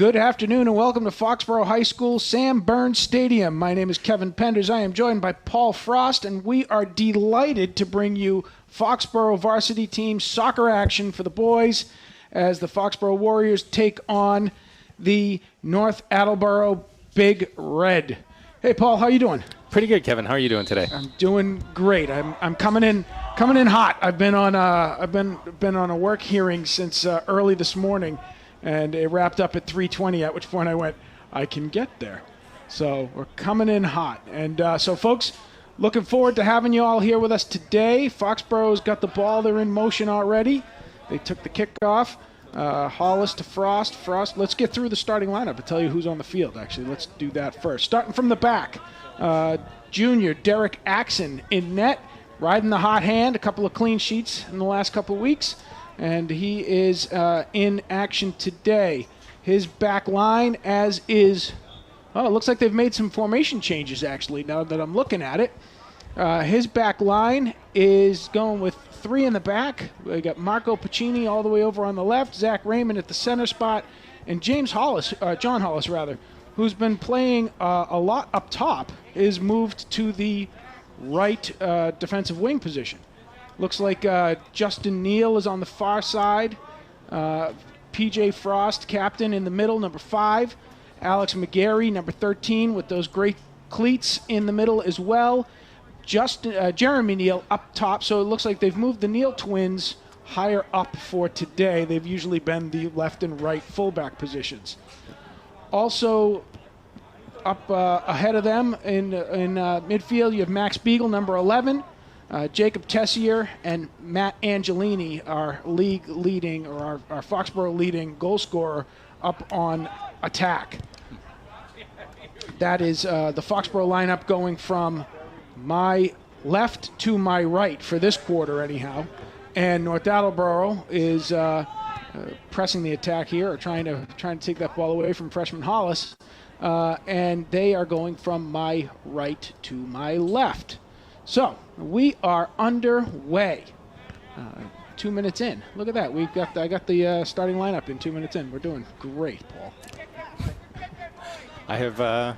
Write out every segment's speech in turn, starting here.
Good afternoon and welcome to Foxborough High School Sam Burns Stadium. My name is Kevin Penders. I am joined by Paul Frost, and we are delighted to bring you Foxborough varsity team soccer action for the boys as the Foxborough Warriors take on the North Attleboro Big Red. Hey, Paul, how you doing? Pretty good, Kevin. How are you doing today? I'm doing great. I'm coming in hot. I've been on a work hearing since early this morning. And it wrapped up at 3:20, at which point I went, I can get there. So we're coming in hot. And so, folks, looking forward to having you all here with us today. Foxborough's got the ball. They're in motion already. They took the kickoff. Hollis to Frost. Frost, let's get through the starting lineup and tell you who's on the field, actually. Let's do that first. Starting from the back, junior Derek Axon in net, riding the hot hand, a couple of clean sheets in the last couple of weeks. And he is in action today. His back line, as is, it looks like they've made some formation changes, actually, now that I'm looking at it. His back line is going with three in the back. We got Marco Pacini all the way over on the left, Zach Raymond at the center spot, and John Hollis, who's been playing a lot up top, is moved to the right defensive wing position. Looks like Justin Neal is on the far side. P.J. Frost, captain, in the middle, number 5. Alex McGarry, number 13, with those great cleats in the middle as well. Jeremy Neal up top. So it looks like they've moved the Neal twins higher up for today. They've usually been the left and right fullback positions. Also up ahead of them in midfield, you have Max Beagle, number 11. Jacob Tessier and Matt Angelini, our league leading, or our Foxborough leading goal scorer, up on attack. That is the Foxborough lineup going from my left to my right for this quarter, anyhow. And North Attleboro is pressing the attack here, or trying to take that ball away from freshman Hollis. And they are going from my right to my left. So we are underway. 2 minutes in. Look at that. I got the starting lineup in 2 minutes in. We're doing great, Paul. I have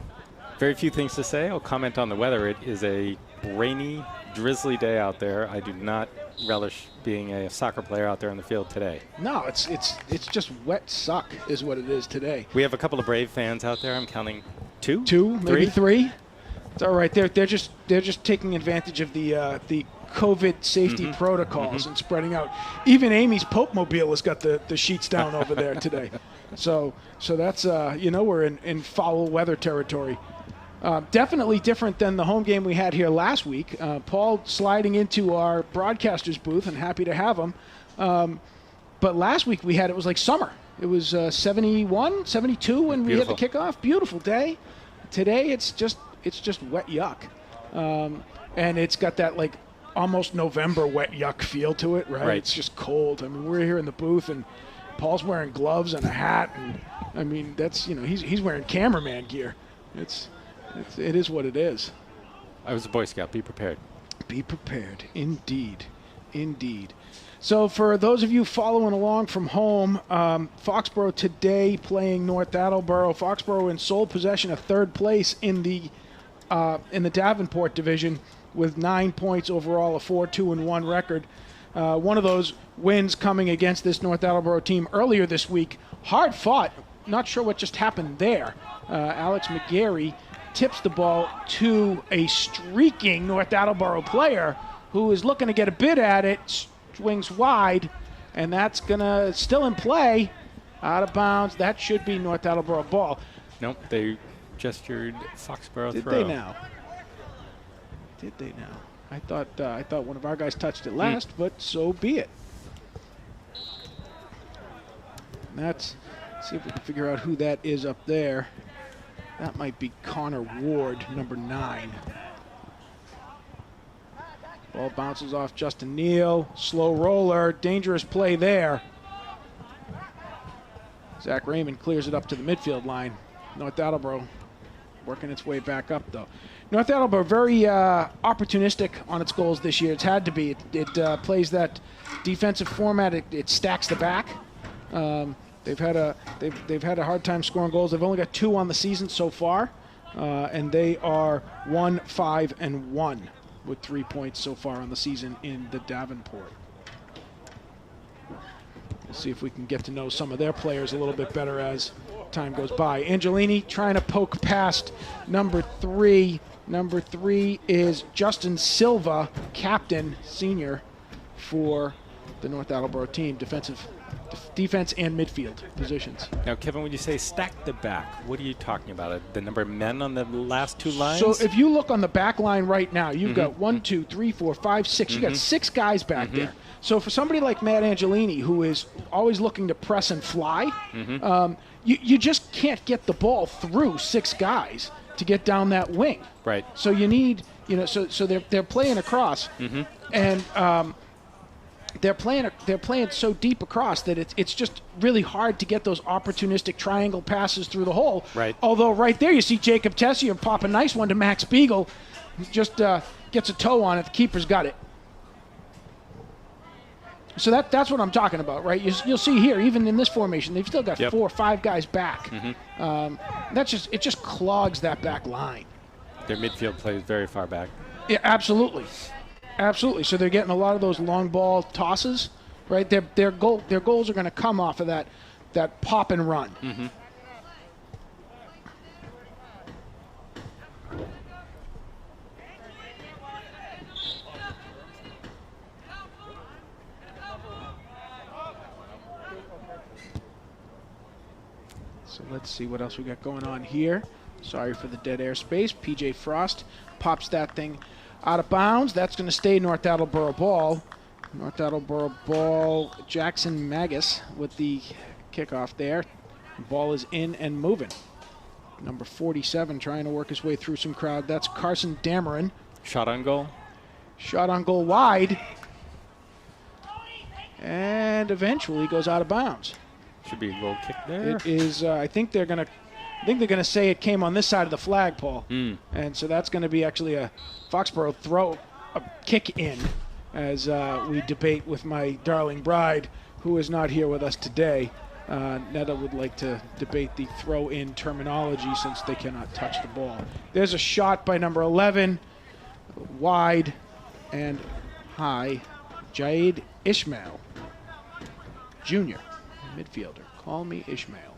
very few things to say. I'll comment on the weather. It is a rainy, drizzly day out there. I do not relish being a soccer player out there on the field today. No, it's just wet suck is what it is today. We have a couple of Brave fans out there. I'm counting two, maybe three. It's all right. They're just taking advantage of the COVID safety protocols and spreading out. Even Amy's Pope Mobile has got the sheets down over there today. So that's we're in foul weather territory. Definitely different than the home game we had here last week. Paul sliding into our broadcaster's booth, and happy to have him. But last week it was like summer. It was 71, 72 when we had the kickoff. Beautiful day. Today it's just wet yuck. And it's got that like almost November wet yuck feel to it, right? It's just cold. I mean, we're here in the booth and Paul's wearing gloves and a hat, and I mean, that's, he's wearing cameraman gear. It is what it is. I was a Boy Scout. Be prepared. Be prepared. Indeed. So for those of you following along from home, Foxborough today playing North Attleboro. Foxborough in sole possession of third place in the Davenport division with 9 points overall, a 4-2-1 record. One of those wins coming against this North Attleboro team earlier this week. Hard fought. Not sure what just happened there. Alex McGarry tips the ball to a streaking North Attleboro player who is looking to get a bid at it, swings wide, and that's gonna still in play, out of bounds. That should be North Attleboro ball. Nope, they gestured Foxborough throw. Did they now? I thought one of our guys touched it last, but so be it. Let's see if we can figure out who that is up there. That might be Connor Ward, number 9. Ball bounces off Justin Neal. Slow roller. Dangerous play there. Zach Raymond clears it up to the midfield line. North Attleboro working its way back up, though. North Attleboro very opportunistic on its goals this year. It's had to be. It plays that defensive format. It stacks the back. they've had a hard time scoring goals. They've only got 2 on the season so far, and they are 1-5-1 with 3 points so far on the season in the Davenport. We'll see if we can get to know some of their players a little bit better as time goes by. Angelini trying to poke past number 3. Number 3 is Justin Silva, captain, senior for the North Attleboro team, defense and midfield positions. Now, Kevin, when you say stack the back, what are you talking about? The number of men on the last 2 lines? So if you look on the back line right now, you've got 1, 2, 3, 4, 5, 6. You got 6 guys back there. So for somebody like Matt Angelini, who is always looking to press and fly, you just can't get the ball through 6 guys to get down that wing. Right. So you need, so they're playing across, and they're playing so deep across that it's just really hard to get those opportunistic triangle passes through the hole. Right. Although right there you see Jacob Tessier pop a nice one to Max Beagle, just gets a toe on it. The keeper's got it. So that's what I'm talking about, right? You'll see here, even in this formation, they've still got 4 or 5 guys back. It just clogs that back line. Their midfield plays very far back. Yeah, absolutely. Absolutely. So they're getting a lot of those long ball tosses, right? Their goals are going to come off of that pop and run. So let's see what else we got going on here. Sorry for the dead air space. PJ Frost pops that thing out of bounds. That's going to stay North Attleboro ball. North Attleboro ball. Jackson Magus with the kickoff there. The ball is in and moving. Number 47 trying to work his way through some crowd. That's Carson Dameron. Shot on goal. Shot on goal wide. And eventually goes out of bounds. Should be a goal kick there. It is. I think they're going to say it came on this side of the flag, Paul. And so that's going to be actually a Foxborough throw, a kick in, as we debate with my darling bride, who is not here with us today. Netta would like to debate the throw-in terminology since they cannot touch the ball. There's a shot by number 11, wide and high. Jaid Ishmael, Jr., midfielder. Call me Ishmael.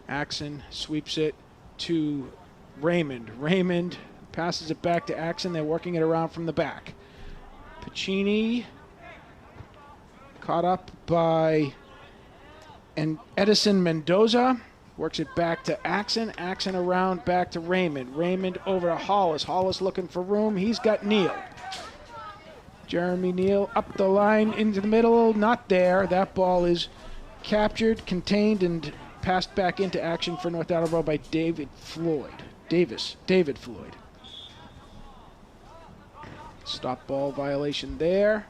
Axon sweeps it to Raymond. Raymond passes it back to Axon. They're working it around from the back. Pacini caught up by Edison Mendoza. Works it back to Axon. Axon around back to Raymond. Raymond over to Hollis. Hollis looking for room. He's got Neal. Jeremy Neal up the line into the middle. Not there. That ball is captured, contained, and passed back into action for North Attleboro by David Floyd. Stop ball violation there.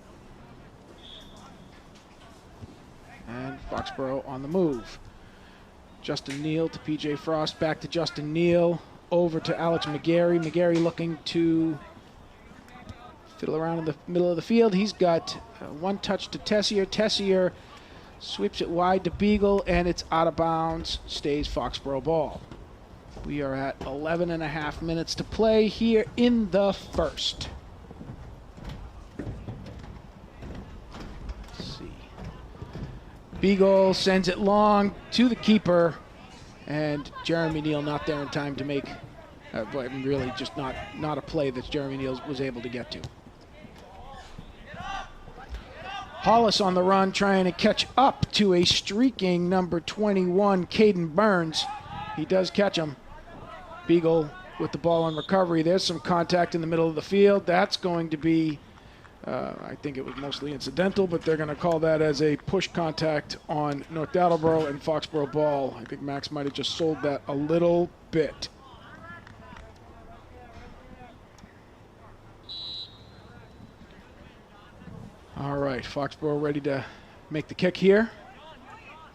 And Foxborough on the move. Justin Neal to PJ Frost. Back to Justin Neal. Over to Alex McGarry. McGarry looking to fiddle around in the middle of the field. He's got one touch to Tessier. Tessier sweeps it wide to Beagle, and it's out of bounds. Stays Foxborough ball. We are at 11 and a half minutes to play here in the first. Let's see. Beagle sends it long to the keeper, and Jeremy Neal not there in time to make, really just not a play that Jeremy Neal was able to get to. Hollis on the run, trying to catch up to a streaking number 21, Caden Burns. He does catch him. Beagle with the ball on recovery. There's some contact in the middle of the field. That's going to be, I think it was mostly incidental, but they're going to call that as a push contact on North Attleboro and Foxborough ball. I think Max might have just sold that a little bit. All right, Foxborough ready to make the kick here.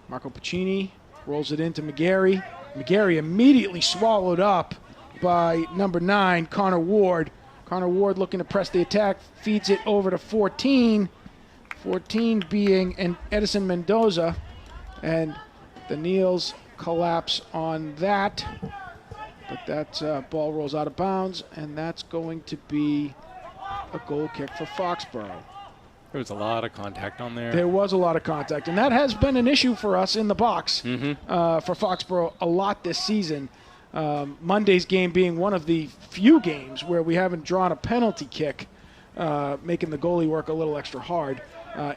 Marco Pacini rolls it into McGarry. McGarry immediately swallowed up by number 9, Connor Ward. Connor Ward looking to press the attack, feeds it over to 14. 14 being Edison Mendoza, and the kneels collapse on that. But that ball rolls out of bounds, and that's going to be a goal kick for Foxborough. There was a lot of contact on there. There was a lot of contact, and that has been an issue for us in the box for Foxborough a lot this season. Monday's game being one of the few games where we haven't drawn a penalty kick, making the goalie work a little extra hard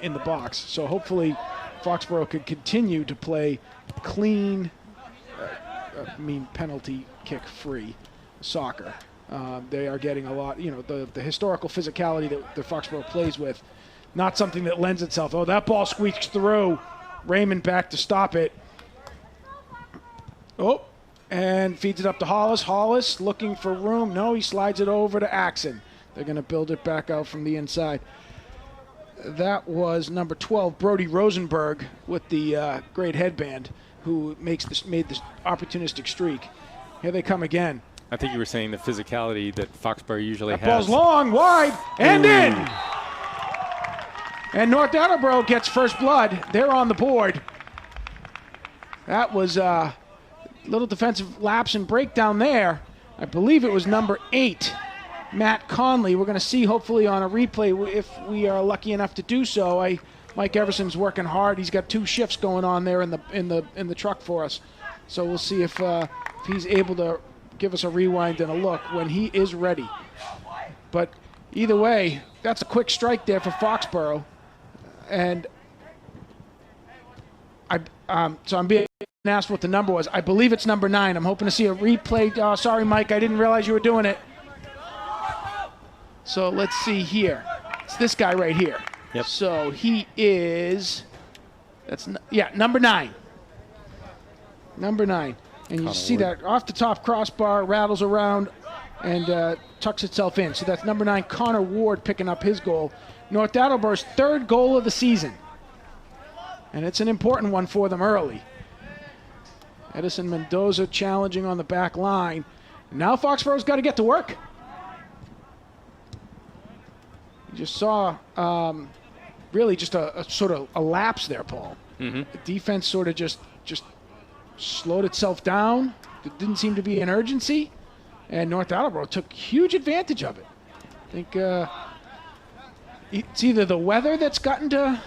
in the box. So hopefully Foxborough could continue to play clean, penalty kick-free soccer. They are getting a lot, the historical physicality that Foxborough plays with, not something that lends itself. Oh, that ball squeaks through. Raymond back to stop it. Oh, and feeds it up to Hollis. Hollis looking for room. No, he slides it over to Axon. They're going to build it back out from the inside. That was number 12, Brody Rosenberg, with the great headband, who made this opportunistic streak. Here they come again. I think you were saying the physicality that Foxborough usually has. Ball's long, wide, and in! And North Attleboro gets first blood. They're on the board. That was a little defensive lapse and breakdown there. I believe it was number 8, Matt Conley. We're going to see hopefully on a replay if we are lucky enough to do so. Mike Everson's working hard. He's got 2 shifts going on there in the truck for us. So we'll see if he's able to give us a rewind and a look when he is ready. But either way, that's a quick strike there for Foxborough. And so I'm being asked what the number was. I believe it's number 9. I'm hoping to see a replay. Oh, sorry, Mike, I didn't realize you were doing it. So let's see here. It's this guy right here. Yep. So he is, number 9. Number 9. And you see that off the top crossbar, rattles around, and tucks itself in. So that's number 9, Connor Ward, picking up his goal. North Attleboro's 3rd goal of the season. And it's an important one for them early. Edison Mendoza challenging on the back line. Now Foxborough's got to get to work. You just saw really just a sort of a lapse there, Paul. The defense sort of just slowed itself down. There didn't seem to be an urgency. And North Attleboro took huge advantage of it. I think it's either the weather that's gotten to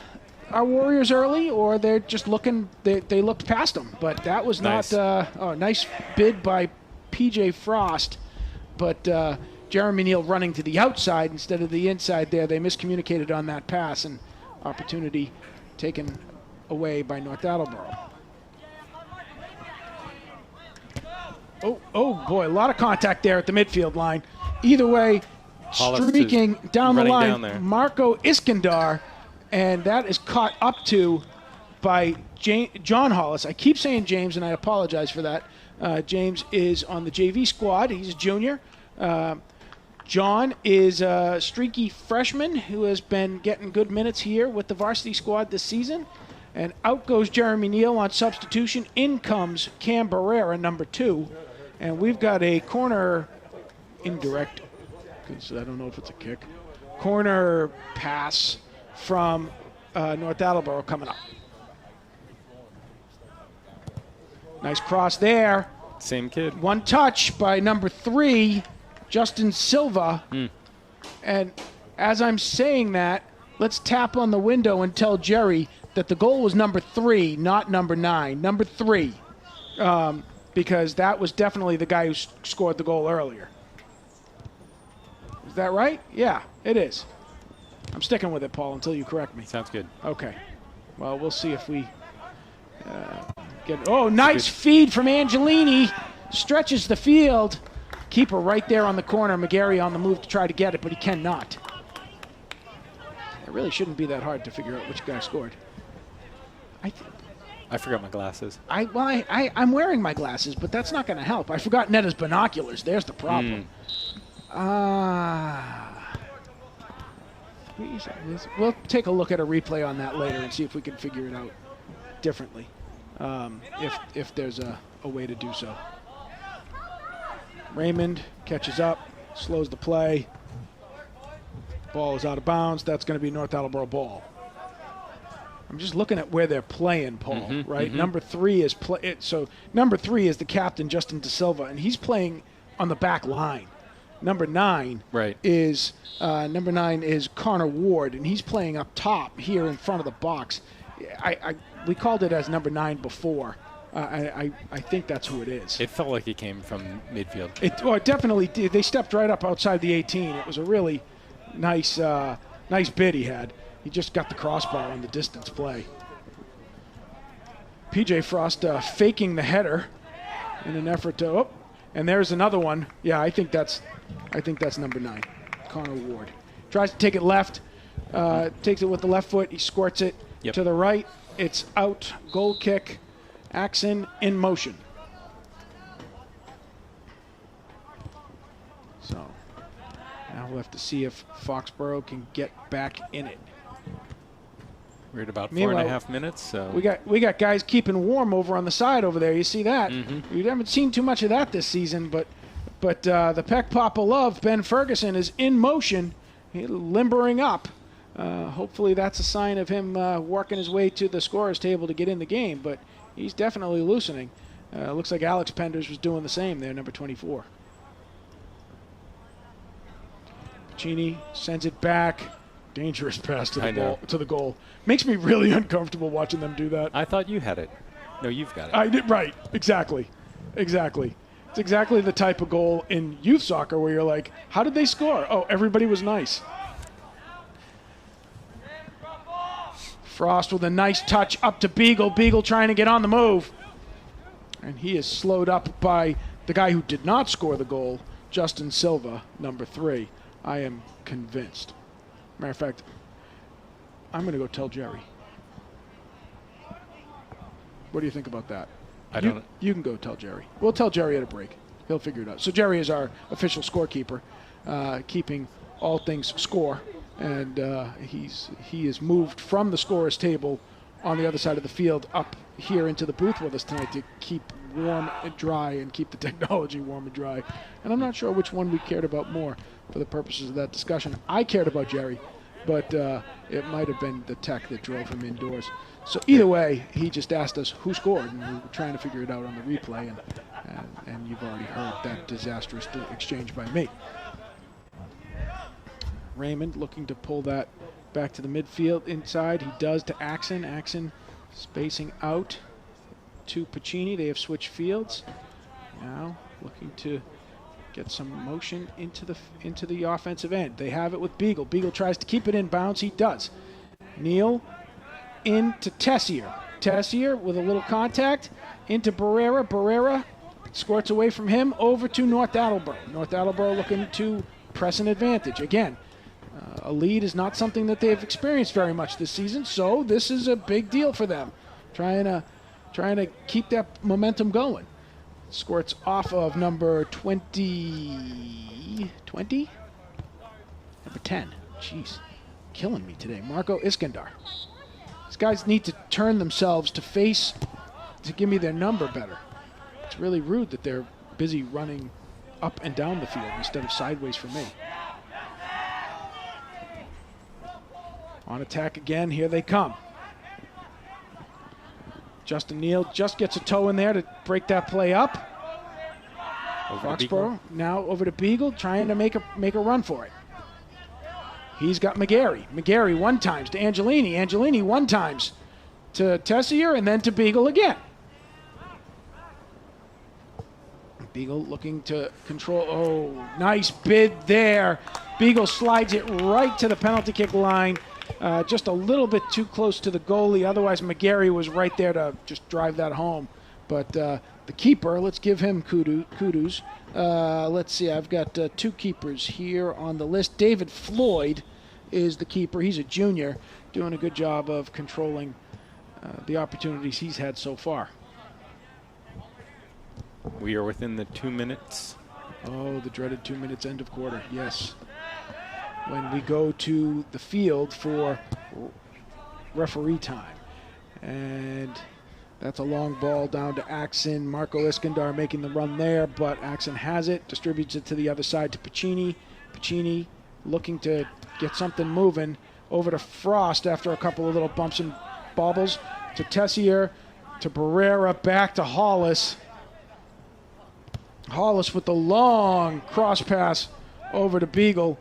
our Warriors early, or they're just looking, they looked past them. But that was nice. Not nice bid by P.J. Frost. But Jeremy Neal running to the outside instead of the inside there. They miscommunicated on that pass, and opportunity taken away by North Attleboro. Oh boy, a lot of contact there at the midfield line. Either way, Hollis streaking down the line, down Marco Iskandar, and that is caught up to by John Hollis. I keep saying James, and I apologize for that. James is on the JV squad. He's a junior. John is a streaky freshman who has been getting good minutes here with the varsity squad this season. And out goes Jeremy Neal on substitution. In comes Cam Barrera, number 2. And we've got a corner indirect, because I don't know if it's a kick, corner pass from North Attleboro coming up. Nice cross there. Same kid. One touch by number 3, Justin Silva. And as I'm saying that, let's tap on the window and tell Jerry that the goal was number 3, not number 9. Number 3, because that was definitely the guy who scored the goal earlier. Is that right? Yeah, it is. I'm sticking with it, Paul, until you correct me. Sounds good. Okay. Well, we'll see if we get... Oh, nice feed from Angelini. Stretches the field. Keeper right there on the corner. McGarry on the move to try to get it, but he cannot. It really shouldn't be that hard to figure out which guy scored. I forgot my glasses. I'm wearing my glasses, but that's not going to help. I forgot Netta's binoculars. There's the problem. We'll take a look at a replay on that later and see if we can figure it out differently, if there's a way to do so. Raymond catches up, slows the play. Ball is out of bounds. That's going to be North Attleboro ball. I'm just looking at where they're playing, Paul. Right, number 3 is number 3 is the captain, Justin De Silva, and he's playing on the back line. Number 9 is Connor Ward, and he's playing up top here in front of the box. We called it as number 9 before. I think that's who it is. It felt like it came from midfield. It definitely did. They stepped right up outside the 18. It was a really nice bid he had. He just got the crossbar on the distance play. PJ Frost faking the header in an effort to. Oh, and there's another one. Yeah, I think that's number 9, Connor Ward. Tries to take it left. Takes it with the left foot. He squirts it to the right. It's out. Goal kick. Axon in motion. So now we'll have to see if Foxborough can get back in it. We're at about 4.5 minutes. So we got guys keeping warm over on the side over there. You see that? We haven't seen too much of that this season, but the Peck Papa Love, Ben Ferguson, is in motion, limbering up. Hopefully that's a sign of him working his way to the scorer's table to get in the game, but he's definitely loosening. Looks like Alex Penders was doing the same there, number 24. Pacini sends it back. Dangerous pass to the goal. Makes me really uncomfortable watching them do that. I thought you had it. No, you've got it. I did, right. Exactly. It's exactly the type of goal in youth soccer where you're like, how did they score? Oh, everybody was nice. Frost with a nice touch up to Beagle. Beagle trying to get on the move. And he is slowed up by the guy who did not score the goal, Justin Silva, number 3. I am convinced. Matter of fact, I'm going to go tell Jerry. What do you think about that? You can go tell Jerry. We'll tell Jerry at a break. He'll figure it out. So Jerry is our official scorekeeper, keeping all things score. And he is moved from the scorer's table on the other side of the field up here into the booth with us tonight to keep warm and dry and keep the technology warm and dry. And I'm not sure which one we cared about more for the purposes of that discussion. I cared about Jerry, but it might have been the tech that drove him indoors. So either way, he just asked us who scored, and we were trying to figure it out on the replay, and you've already heard that disastrous exchange by me. Raymond looking to pull that back to the midfield inside. He does to Axon. Axon spacing out to Pacini. They have switched fields. Now looking to get some motion into the offensive end. They have it with Beagle. Beagle tries to keep it in bounds. He does. Neal into Tessier. Tessier with a little contact into Barrera. Barrera squirts away from him over to North Attleboro. North Attleboro looking to press an advantage. Again, a lead is not something that they've experienced very much this season, so this is a big deal for them. Trying to keep that momentum going. Squirts off of number 20? Number 10. Jeez. Killing me today. Marco Iskandar. These guys need to turn themselves to give me their number better. It's really rude that they're busy running up and down the field instead of sideways for me. On attack again. Here they come. Justin Neal just gets a toe in there to break that play up. Foxborough now over to Beagle, trying to make a run for it. He's got McGarry. McGarry one times to Angelini. Angelini one times to Tessier, and then to Beagle again. Beagle looking to control. Oh, nice bid there. Beagle slides it right to the penalty kick line. Just a little bit too close to the goalie. Otherwise, McGarry was right there to just drive that home. But the keeper, let's give him kudos. Let's see, I've got 2 keepers here on the list. David Floyd is the keeper. He's a junior, doing a good job of controlling the opportunities he's had so far. We are within the 2 minutes. Oh, the dreaded 2 minutes end of quarter, yes. When we go to the field for referee time. And that's a long ball down to Axon. Marco Iskandar making the run there, but Axon has it, distributes it to the other side to Pacini. Pacini looking to get something moving over to Frost after a couple of little bumps and bobbles to Tessier, to Barrera, back to Hollis. Hollis with the long cross pass over to Beagle.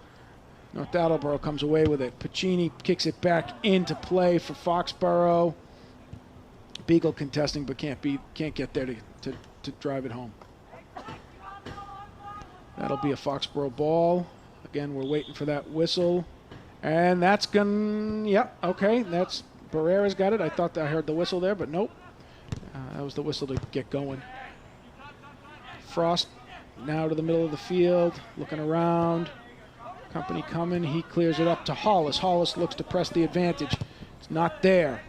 North Attleboro comes away with it. Pacini kicks it back into play for Foxborough. Beagle contesting, but can't get there to drive it home. That'll be a Foxborough ball. Again, we're waiting for that whistle. And that's okay. That's Barrera's got it. I thought I heard the whistle there, but nope. That was the whistle to get going. Frost now to the middle of the field, looking around. Company coming. He clears it up to Hollis. Hollis looks to press the advantage. It's not there.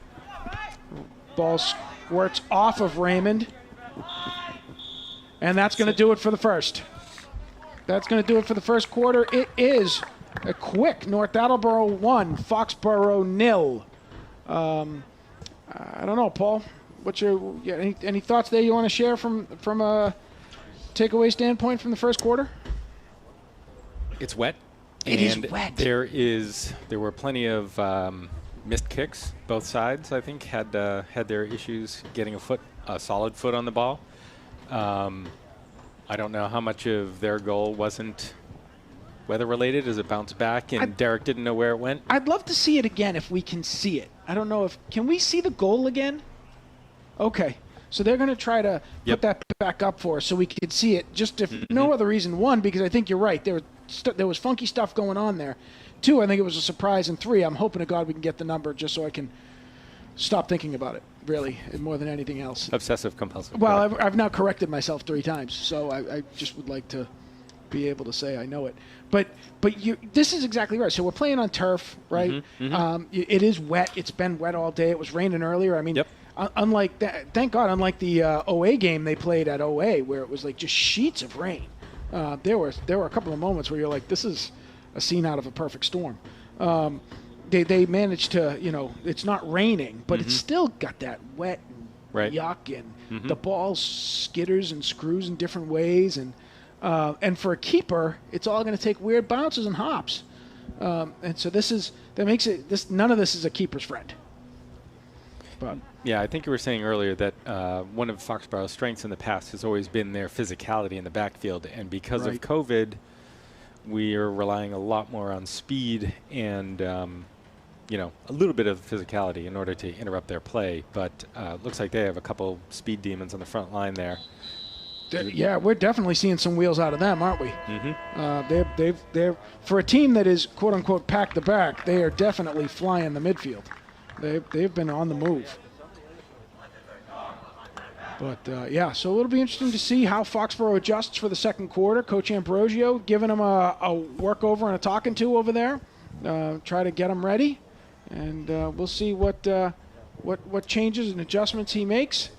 Ball squirts off of Raymond. And that's going to do it for the first. That's going to do it for the first quarter. It is a quick North Attleboro 1, Foxborough 0. I don't know, Paul. What's your any thoughts there you want to share from a takeaway standpoint from the first quarter? It's wet. It is wet. There were plenty of missed kicks. Both sides, I think, had their issues getting a solid foot on the ball. I don't know how much of their goal wasn't weather-related as it bounced back and Derek didn't know where it went. I'd love to see it again if we can see it. I don't know can we see the goal again? Okay. So they're going to try to put that back up for us so we could see it. Just if no other reason. One, because I think you're right. There was funky stuff going on there. Two, I think it was a surprise. And three, I'm hoping to God we can get the number just so I can stop thinking about it, really, more than anything else. Obsessive compulsive. Well, I've now corrected myself 3 times, so I just would like to be able to say I know it. But this is exactly right. So we're playing on turf, right? It is wet. It's been wet all day. It was raining earlier. I mean, unlike that, thank God, unlike the OA game they played at OA where it was like just sheets of rain. There were a couple of moments where you're like, this is a scene out of a perfect storm. They managed to, it's not raining, but it's still got that wet and yuck, and the ball skitters and screws in different ways, and for a keeper, it's all going to take weird bounces and hops, and so none of this is a keeper's friend. But yeah, I think you were saying earlier that one of Foxborough's strengths in the past has always been their physicality in the backfield, and because of COVID, we are relying a lot more on speed and a little bit of physicality in order to interrupt their play. But looks like they have a couple speed demons on the front line there. Yeah, we're definitely seeing some wheels out of them, aren't we? They're for a team that is quote unquote packed the back. They are definitely flying the midfield. They've been on the move. But, so it'll be interesting to see how Foxborough adjusts for the second quarter. Coach Ambrosio giving them a work over and a talking to over there. Try to get them ready. And we'll see what changes and adjustments he makes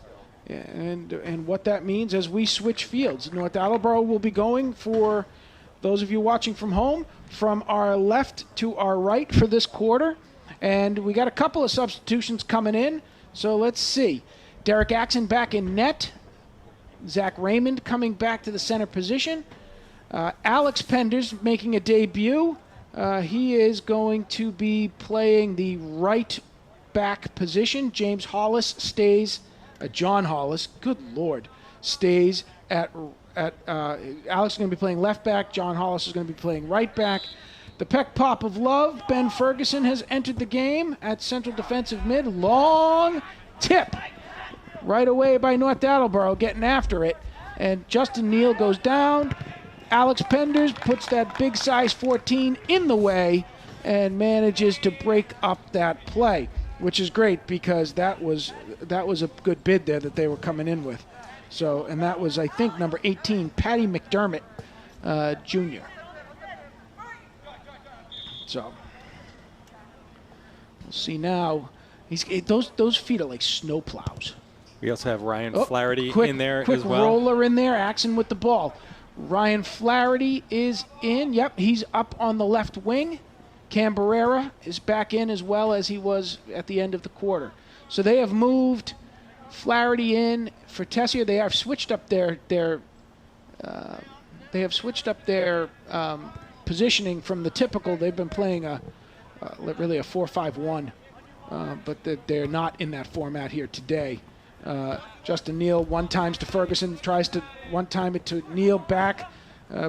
and what that means as we switch fields. North Attleboro will be going, for those of you watching from home, from our left to our right for this quarter. And we got a couple of substitutions coming in, so let's see. Derek Axon back in net. Zach Raymond coming back to the center position. Alex Penders making a debut. He is going to be playing the right back position. James Hollis stays, John Hollis, good Lord, stays at Alex is going to be playing left back. John Hollis is going to be playing right back. The peck pop of love, Ben Ferguson has entered the game at central defensive mid. Long tip right away by North Attleboro, getting after it. And Justin Neal goes down. Alex Penders puts that big size 14 in the way and manages to break up that play, which is great because that was a good bid there that they were coming in with. So, and that was, I think, number 18, Patty McDermott, Jr. So we'll see now. Those feet are like snow plows. We also have Ryan Flaherty in there quick as well. Roller in there, Axon with the ball. Ryan Flaherty is in. Yep, he's up on the left wing. Cam Barrera is back in as well as he was at the end of the quarter. So they have moved Flaherty in for Tessier. They have switched up their positioning from the typical. They've been playing really a 4-5-1 but they're not in that format here today. Justin Neal one-times to Ferguson, tries to one-time it to Neal back.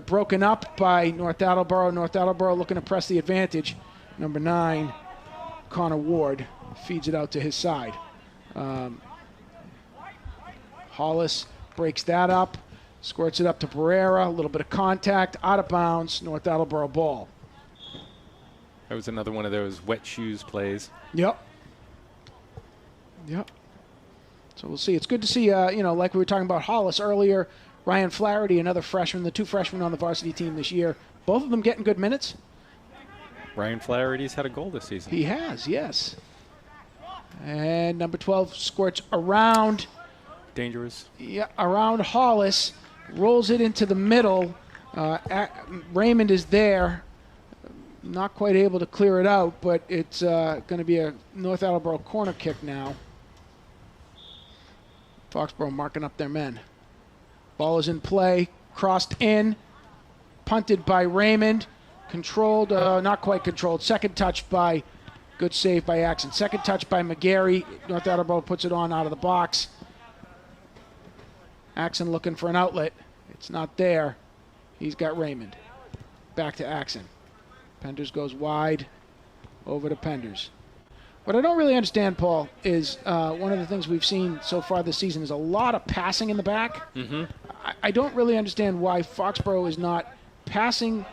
Broken up by North Attleboro. North Attleboro looking to press the advantage. Number 9, Connor Ward, feeds it out to his side. Hollis breaks that up, squirts it up to Pereira. A little bit of contact, out of bounds. North Attleboro ball. That was another one of those wet shoes plays. Yep. So we'll see. It's good to see, like we were talking about Hollis earlier, Ryan Flaherty, another freshman, the 2 freshmen on the varsity team this year. Both of them getting good minutes. Ryan Flaherty's had a goal this season. He has, yes. And number 12 squirts around. Dangerous. Yeah, around Hollis. Rolls it into the middle. Raymond is there. Not quite able to clear it out, but it's going to be a North Attleboro corner kick now. Foxborough marking up their men. Ball is in play, crossed in, punted by Raymond, controlled, not quite controlled. Second touch by, good save by Axon. Second touch by McGarry. North Attleboro puts it on out of the box. Axon looking for an outlet. It's not there. He's got Raymond. Back to Axon. Penders goes wide, over to Penders. What I don't really understand, Paul, is one of the things we've seen so far this season is a lot of passing in the back. Mm-hmm. I don't really understand why Foxborough is not passing,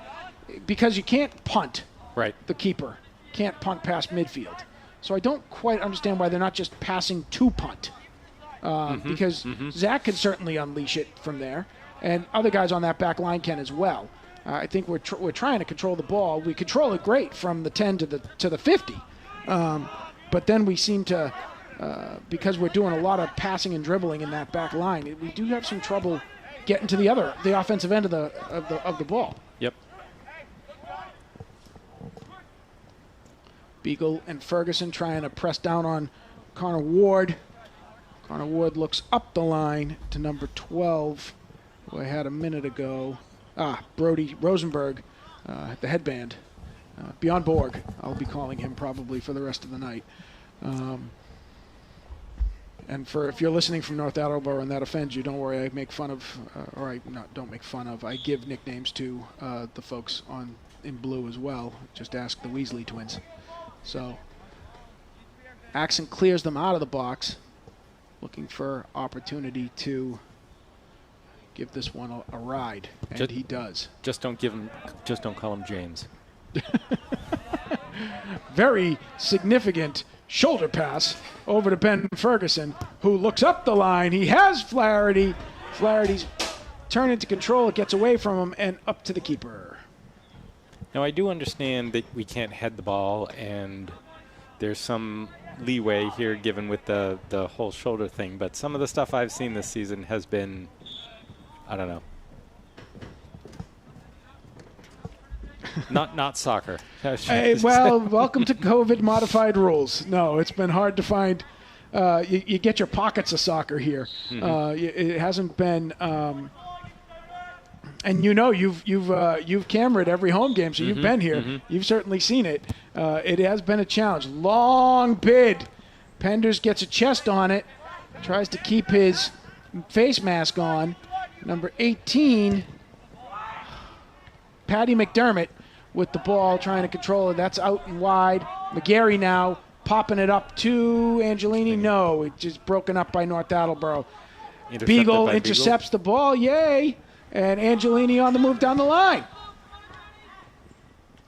because you can't punt the keeper. Can't punt past midfield. So I don't quite understand why they're not just passing to punt. Because Zach can certainly unleash it from there, and other guys on that back line can as well. I think we're trying to control the ball. We control it great from the 10 to the 50. But then we seem to, because we're doing a lot of passing and dribbling in that back line, we do have some trouble getting to the offensive end of the ball. Yep. Beagle and Ferguson trying to press down on Connor Ward. Connor Ward looks up the line to number 12, who I had a minute ago. Brody Rosenberg, the headband. Bjorn Borg, I'll be calling him probably for the rest of the night. And if you're listening from North Attleboro and that offends you, don't worry. I make fun of, don't make fun of. I give nicknames to the folks in blue as well. Just ask the Weasley twins. So Axon clears them out of the box, looking for opportunity to give this one a ride, and he does. Just don't call him James. Very significant shoulder pass over to Ben Ferguson, who looks up the line. He has Flaherty. Flaherty's turned into control. It gets away from him and up to the keeper. Now, I do understand that we can't head the ball, and there's some leeway here given with the whole shoulder thing, but some of the stuff I've seen this season has been, I don't know. Not soccer. Hey, well, welcome to COVID-modified rules. No, it's been hard to find. You get your pockets of soccer here. It hasn't been. And you've cameraed every home game, so you've been here. You've certainly seen it. It has been a challenge. Long bid. Penders gets a chest on it. Tries to keep his face mask on. Number 18, Patty McDermott with the ball, trying to control it. That's out and wide. McGarry now popping it up to Angelini. No, it's just broken up by North Attleboro. Beagle intercepts the ball. Yay! And Angelini on the move down the line.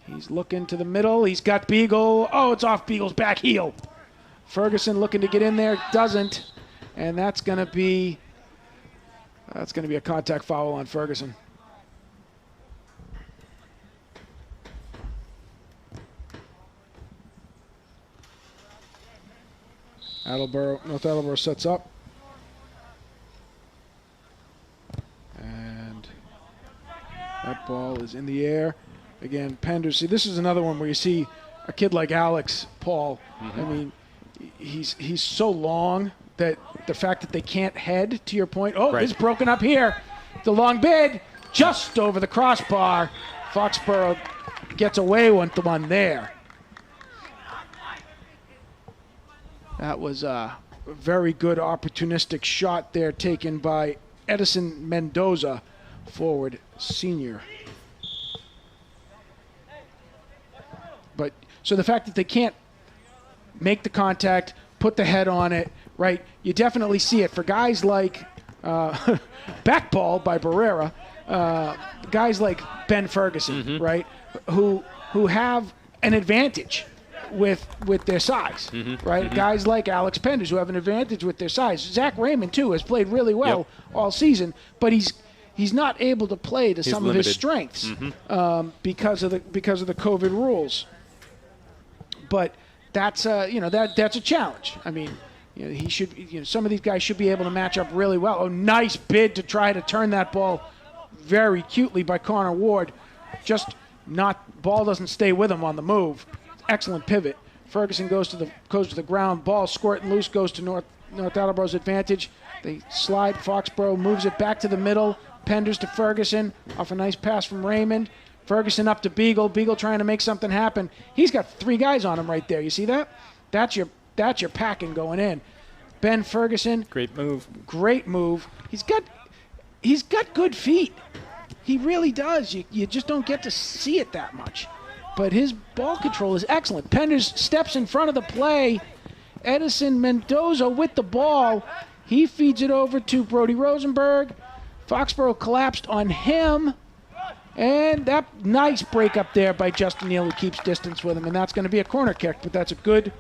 He's looking to the middle. He's got Beagle. Oh, it's off Beagle's back heel. Ferguson looking to get in there. Doesn't. And that's going to be a contact foul on Ferguson. North Attleboro sets up. And that ball is in the air. Again, Penders. See, this is another one where you see a kid like Alex Paul. I mean, he's so long that the fact that they can't head, to your point. Oh, it's broken up here. The long bid just over the crossbar. Foxborough gets away with the one there. That was a very good opportunistic shot there taken by Edison Mendoza, forward senior. But so the fact that they can't make the contact, put the head on it, right? You definitely see it for guys like back ball by Barrera, guys like Ben Ferguson, right? Who have an advantage with their size, right? Guys like Alex Penders who have an advantage with their size. Zach Raymond too has played really well all season, but he's not able to play to some limited. of his strengths because of the COVID rules. But that's that's a challenge. I mean, he should. Some of these guys should be able to match up really well. Oh, nice bid to try to turn that ball very cutely by Connor Ward. Just ball doesn't stay with him on the move. Excellent pivot. Ferguson goes to the ground. Ball squirting loose, goes to North Attleboro's advantage. They slide. Foxborough moves it back to the middle. Penders to Ferguson off a nice pass from Raymond. Ferguson up to Beagle. Beagle trying to make something happen. He's got 3 guys on him right there. You see that? That's your packing going in. Ben Ferguson. Great move. Great move. He's got good feet. He really does. You just don't get to see it that much. But his ball control is excellent. Penders steps in front of the play. Edison Mendoza with the ball. He feeds it over to Brody Rosenberg. Foxborough collapsed on him. And that nice break up there by Justin Neal, who keeps distance with him. And that's going to be a corner kick, but that's a good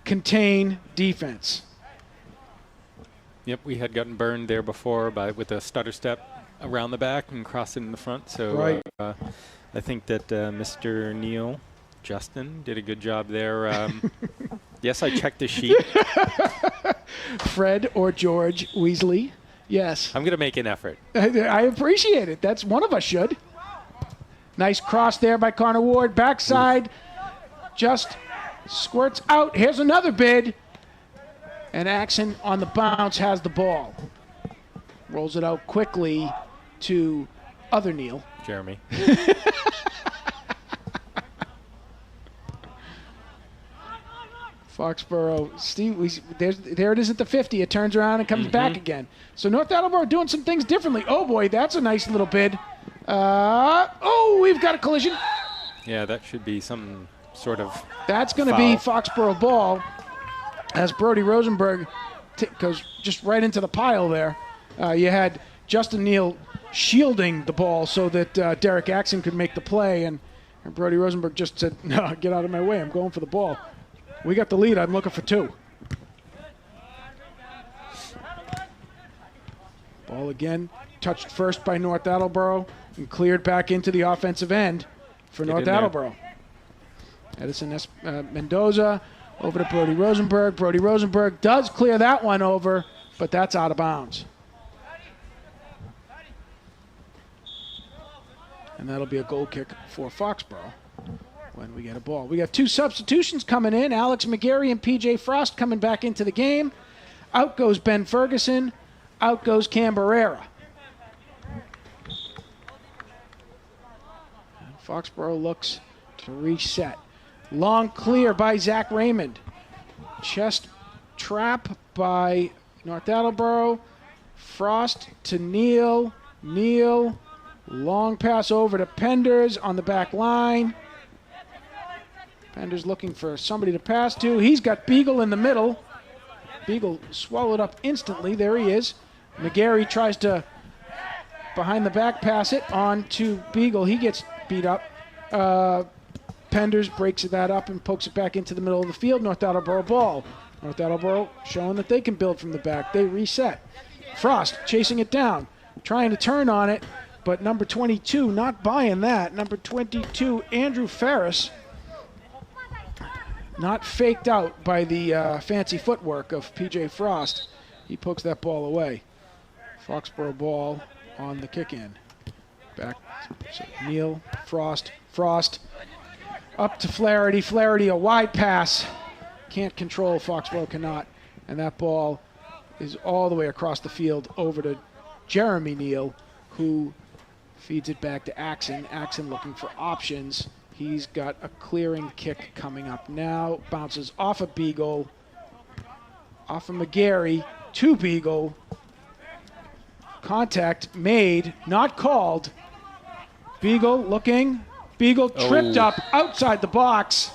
contain defense. Yep, we had gotten burned there before with a stutter step around the back and crossing in the front. So right. I think that Mr. Neal, Justin, did a good job there. Yes, I checked the sheet. Fred or George Weasley. Yes. I'm going to make an effort. I appreciate it. That's one of us should. Nice cross there by Connor Ward. Backside. Just squirts out. Here's another bid. And Axon on the bounce has the ball. Rolls it out quickly to other Neal. Jeremy. Foxborough. Steve, there it is at the 50. It turns around and comes back again. So North Attleboro doing some things differently. Oh, boy, that's a nice little bid. We've got a collision. Yeah, that should be some sort of That's going to be Foxborough ball as Brody Rosenberg goes just right into the pile there. You had Justin Neal shielding the ball so that Derek Axon could make the play, and Brody Rosenberg just said, no, get out of my way. I'm going for the ball. We got the lead. I'm looking for 2. Ball again, touched first by North Attleboro and cleared back into the offensive end for North Attleboro. Edison Mendoza over to Brody Rosenberg. Brody Rosenberg does clear that one over, but that's out of bounds. And that'll be a goal kick for Foxborough when we get a ball. We got 2 substitutions coming in. Alex McGarry and PJ Frost coming back into the game. Out goes Ben Ferguson. Out goes Cam Barrera. And Foxborough looks to reset. Long clear by Zach Raymond. Chest trap by North Attleboro. Frost to Neal. Neal. Long pass over to Penders on the back line. Penders looking for somebody to pass to. He's got Beagle in the middle. Beagle swallowed up instantly. There he is. McGarry tries to behind the back pass it on to Beagle. He gets beat up. Penders breaks that up and pokes it back into the middle of the field. North Attleboro ball. North Attleboro showing that they can build from the back. They reset. Frost chasing it down. Trying to turn on it. But number 22 not buying that. Number 22, Andrew Ferris. Not faked out by the fancy footwork of PJ Frost. He pokes that ball away. Foxborough ball on the kick in. Back to Neal, Frost, up to Flaherty. Flaherty, a wide pass. Can't control, Foxborough cannot. And that ball is all the way across the field over to Jeremy Neal, who feeds it back to Axon. Axon looking for options. He's got a clearing kick coming up now. Bounces off a Beagle. off of McGarry to Beagle. Contact made, not called. Beagle looking. Beagle tripped up outside the box.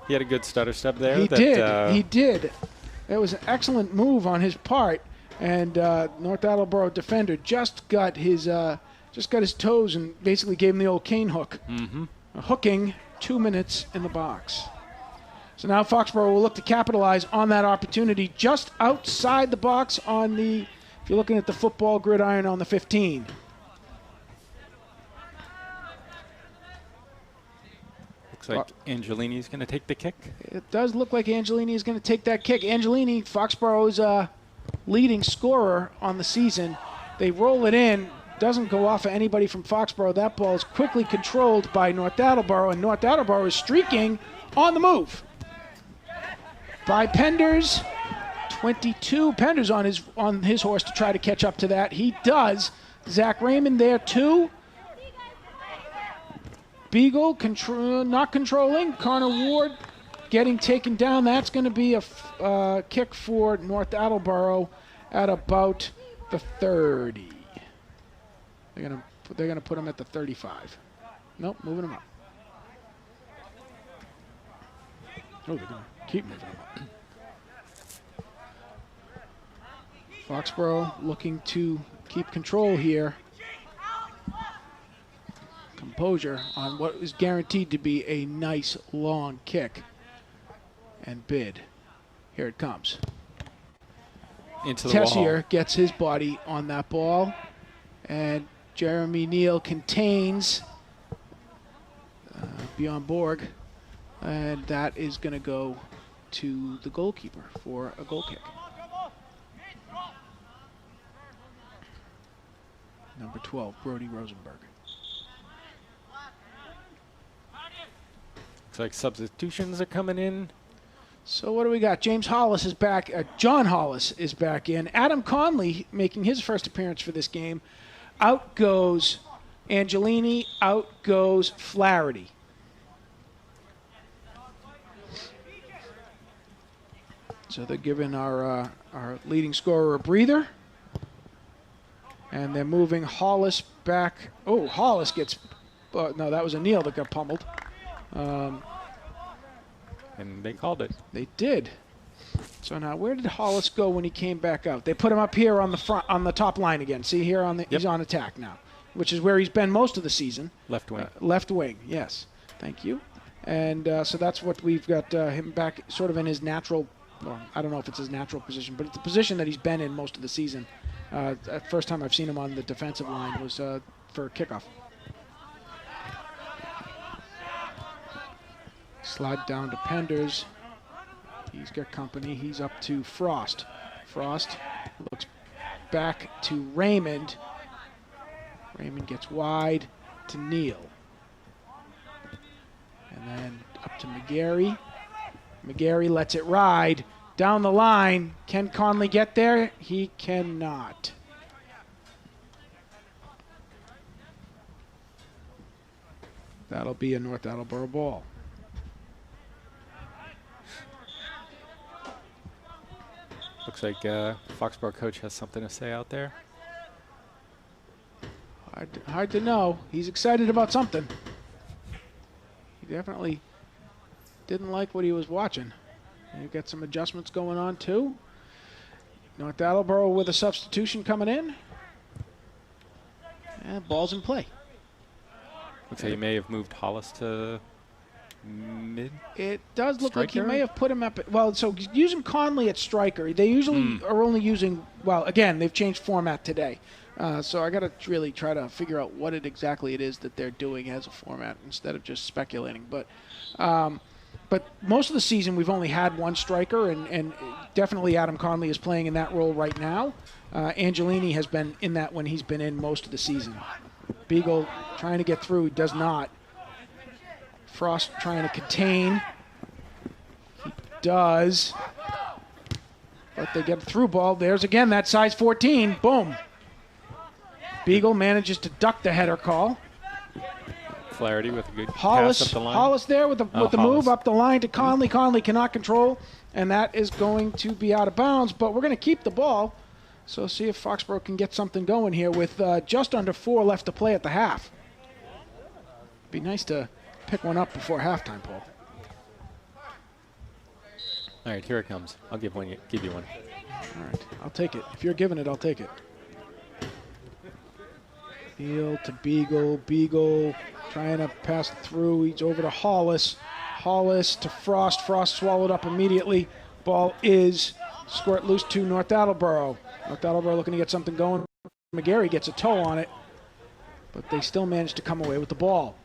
He had a good stutter step there. He did. It was an excellent move on his part. And North Attleboro defender just got his toes and basically gave him the old cane hook. Mm-hmm. Hooking 2 minutes in the box. So now Foxborough will look to capitalize on that opportunity just outside the box on the, if you're looking at the football gridiron, on the 15. Looks like Angelini's going to take the kick. It does look like Angelini is going to take that kick. Angelini, Foxborough's leading scorer on the season. They roll it in. Doesn't go off of anybody from Foxborough. That ball is quickly controlled by North Attleboro, and North Attleboro is streaking on the move. By Penders, 22. Penders on his horse to try to catch up to that. He does. Zach Raymond there too. Beagle not controlling. Connor Ward getting taken down. That's going to be a kick for North Attleboro at about the 30. They're gonna put him at the 35. Nope, moving him up. Oh, they're gonna keep moving him up. Foxborough looking to keep control here. Composure on what is guaranteed to be a nice long kick. And bid. Here it comes. Into the Tessier wall. gets his body on that ball. And Jeremy Neal contains Bjorn Borg. And that is going to go to the goalkeeper for a goal kick. Number 12, Brody Rosenberg. Looks like substitutions are coming in. So what do we got? James Hollis is back. John Hollis is back in. Adam Conley making his first appearance for this game. Out goes Angelini. Out goes Flaherty. So they're giving our leading scorer a breather. And they're moving Hollis back. Oh, Hollis gets... no, that was a Neal that got pummeled. And they called it. They did. So now, where did Hollis go when he came back out? They put him up here on the front, on the top line again. See here, he's on attack now, which is where he's been most of the season. Left wing. Left wing, yes. Thank you. And so that's what we've got him back, sort of in his natural. Well, I don't know if it's his natural position, but it's the position that he's been in most of the season. The first time I've seen him on the defensive line was for kickoff. Slide down to Penders. He's got company. He's up to Frost. Frost looks back to Raymond. Raymond gets wide to Neal. And then up to McGarry. McGarry lets it ride. Down the line. Can Conley get there? He cannot. That'll be a North Attleboro ball. Looks like Foxborough coach has something to say out there. Hard to know. He's excited about something. He definitely didn't like what he was watching. You got some adjustments going on too. North Attleboro with a substitution coming in. And ball's in play. Looks like he may have moved Hollis to mid. It does look like he striker? may have put him up. Well, so using Conley at striker, they usually are only using. Well, again, they've changed format today, so I got to really try to figure out what exactly it is that they're doing as a format instead of just speculating. But most of the season we've only had one striker, and definitely Adam Conley is playing in that role right now. Angelini has been in that when he's been in most of the season. Beagle trying to get through, he does not. Frost trying to contain. He does. But they get a through ball. There's again that size 14. Boom. Beagle manages to duck the header call. Flaherty with a good pass up the line. Hollis there with the move up the line to Conley. Conley cannot control, and that is going to be out of bounds, but we're going to keep the ball. So see if Foxborough can get something going here with just under 4 left to play at the half. Be nice to pick one up before halftime, Paul. All right, here it comes. I'll give you one. All right, I'll take it. If you're giving it, I'll take it. Field to Beagle. Beagle trying to pass through. He's over to Hollis. Hollis to Frost. Frost swallowed up immediately. Ball is squirt loose to North Attleboro. North Attleboro looking to get something going. McGarry gets a toe on it, but they still manage to come away with the ball.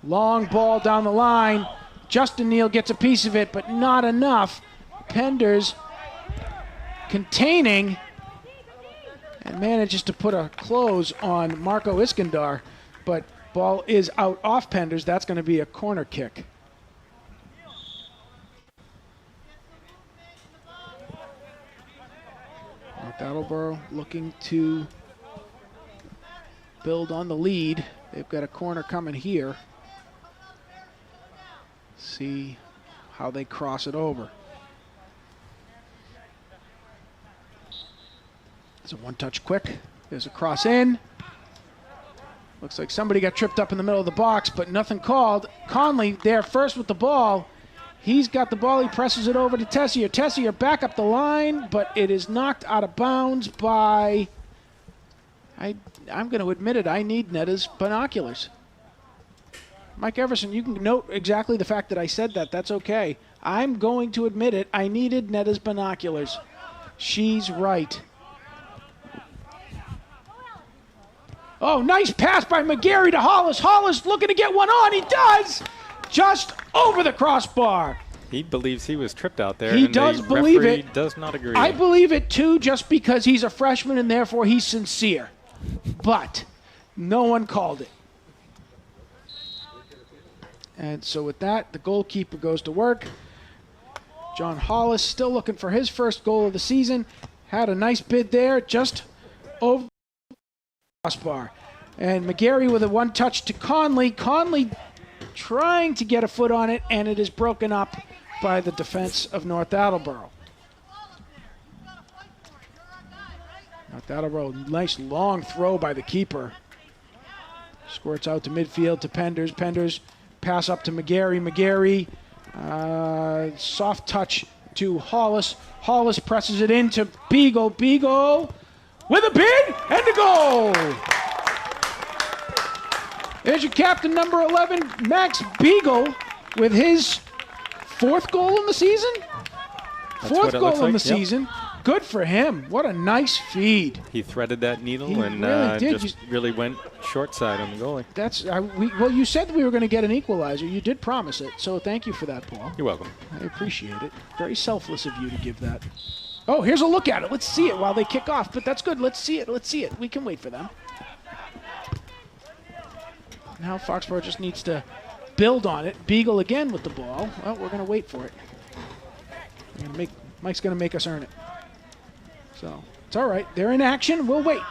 Long ball down the line. Justin Neal gets a piece of it, but not enough. Penders containing and manages to put a close on Marco Iskandar, but ball is out off Penders. That's going to be a corner kick. North Attleboro looking to build on the lead. They've got a corner coming here. See how they cross it over. It's a one-touch quick. There's a cross in. Looks like somebody got tripped up in the middle of the box, but nothing called. Conley there first with the ball. He's got the ball. He presses it over to Tessier. Tessier back up the line, but it is knocked out of bounds by... I'm going to admit it. I need Netta's binoculars. Mike Everson, you can note exactly the fact that I said that. That's okay. I'm going to admit it. I needed Netta's binoculars. She's right. Oh, nice pass by McGarry to Hollis. Hollis looking to get one on. He does! Just over the crossbar. He believes he was tripped out there. He does believe it. He does not agree. I believe it too, just because he's a freshman and therefore he's sincere. But no one called it. And so with that, the goalkeeper goes to work. John Hollis still looking for his first goal of the season. Had a nice bid there, just over the crossbar. And McGarry with a one-touch to Conley. Conley trying to get a foot on it, and it is broken up by the defense of North Attleboro. North Attleboro, nice long throw by the keeper. Squirts out to midfield to Penders. Penders pass up to McGarry. McGarry, soft touch to Hollis. Hollis presses it into Beagle. Beagle with a bid and a goal. There's your captain, number 11, Max Beagle, with his 4th goal in the season. That's 4th goal in like. the season. Good for him. What a nice feed. He threaded that needle He and really did. just really went short side on the goalie. That's well, you said we were going to get an equalizer. You did promise it, so thank you for that, Paul. You're welcome. I appreciate it. Very selfless of you to give that. Oh, here's a look at it. Let's see it while they kick off. But that's good. Let's see it. Let's see it. We can wait for them. Now Foxborough just needs to build on it. Beagle again with the ball. Well, we're going to wait for it. Mike's going to make us earn it. So it's all right. They're in action. We'll wait.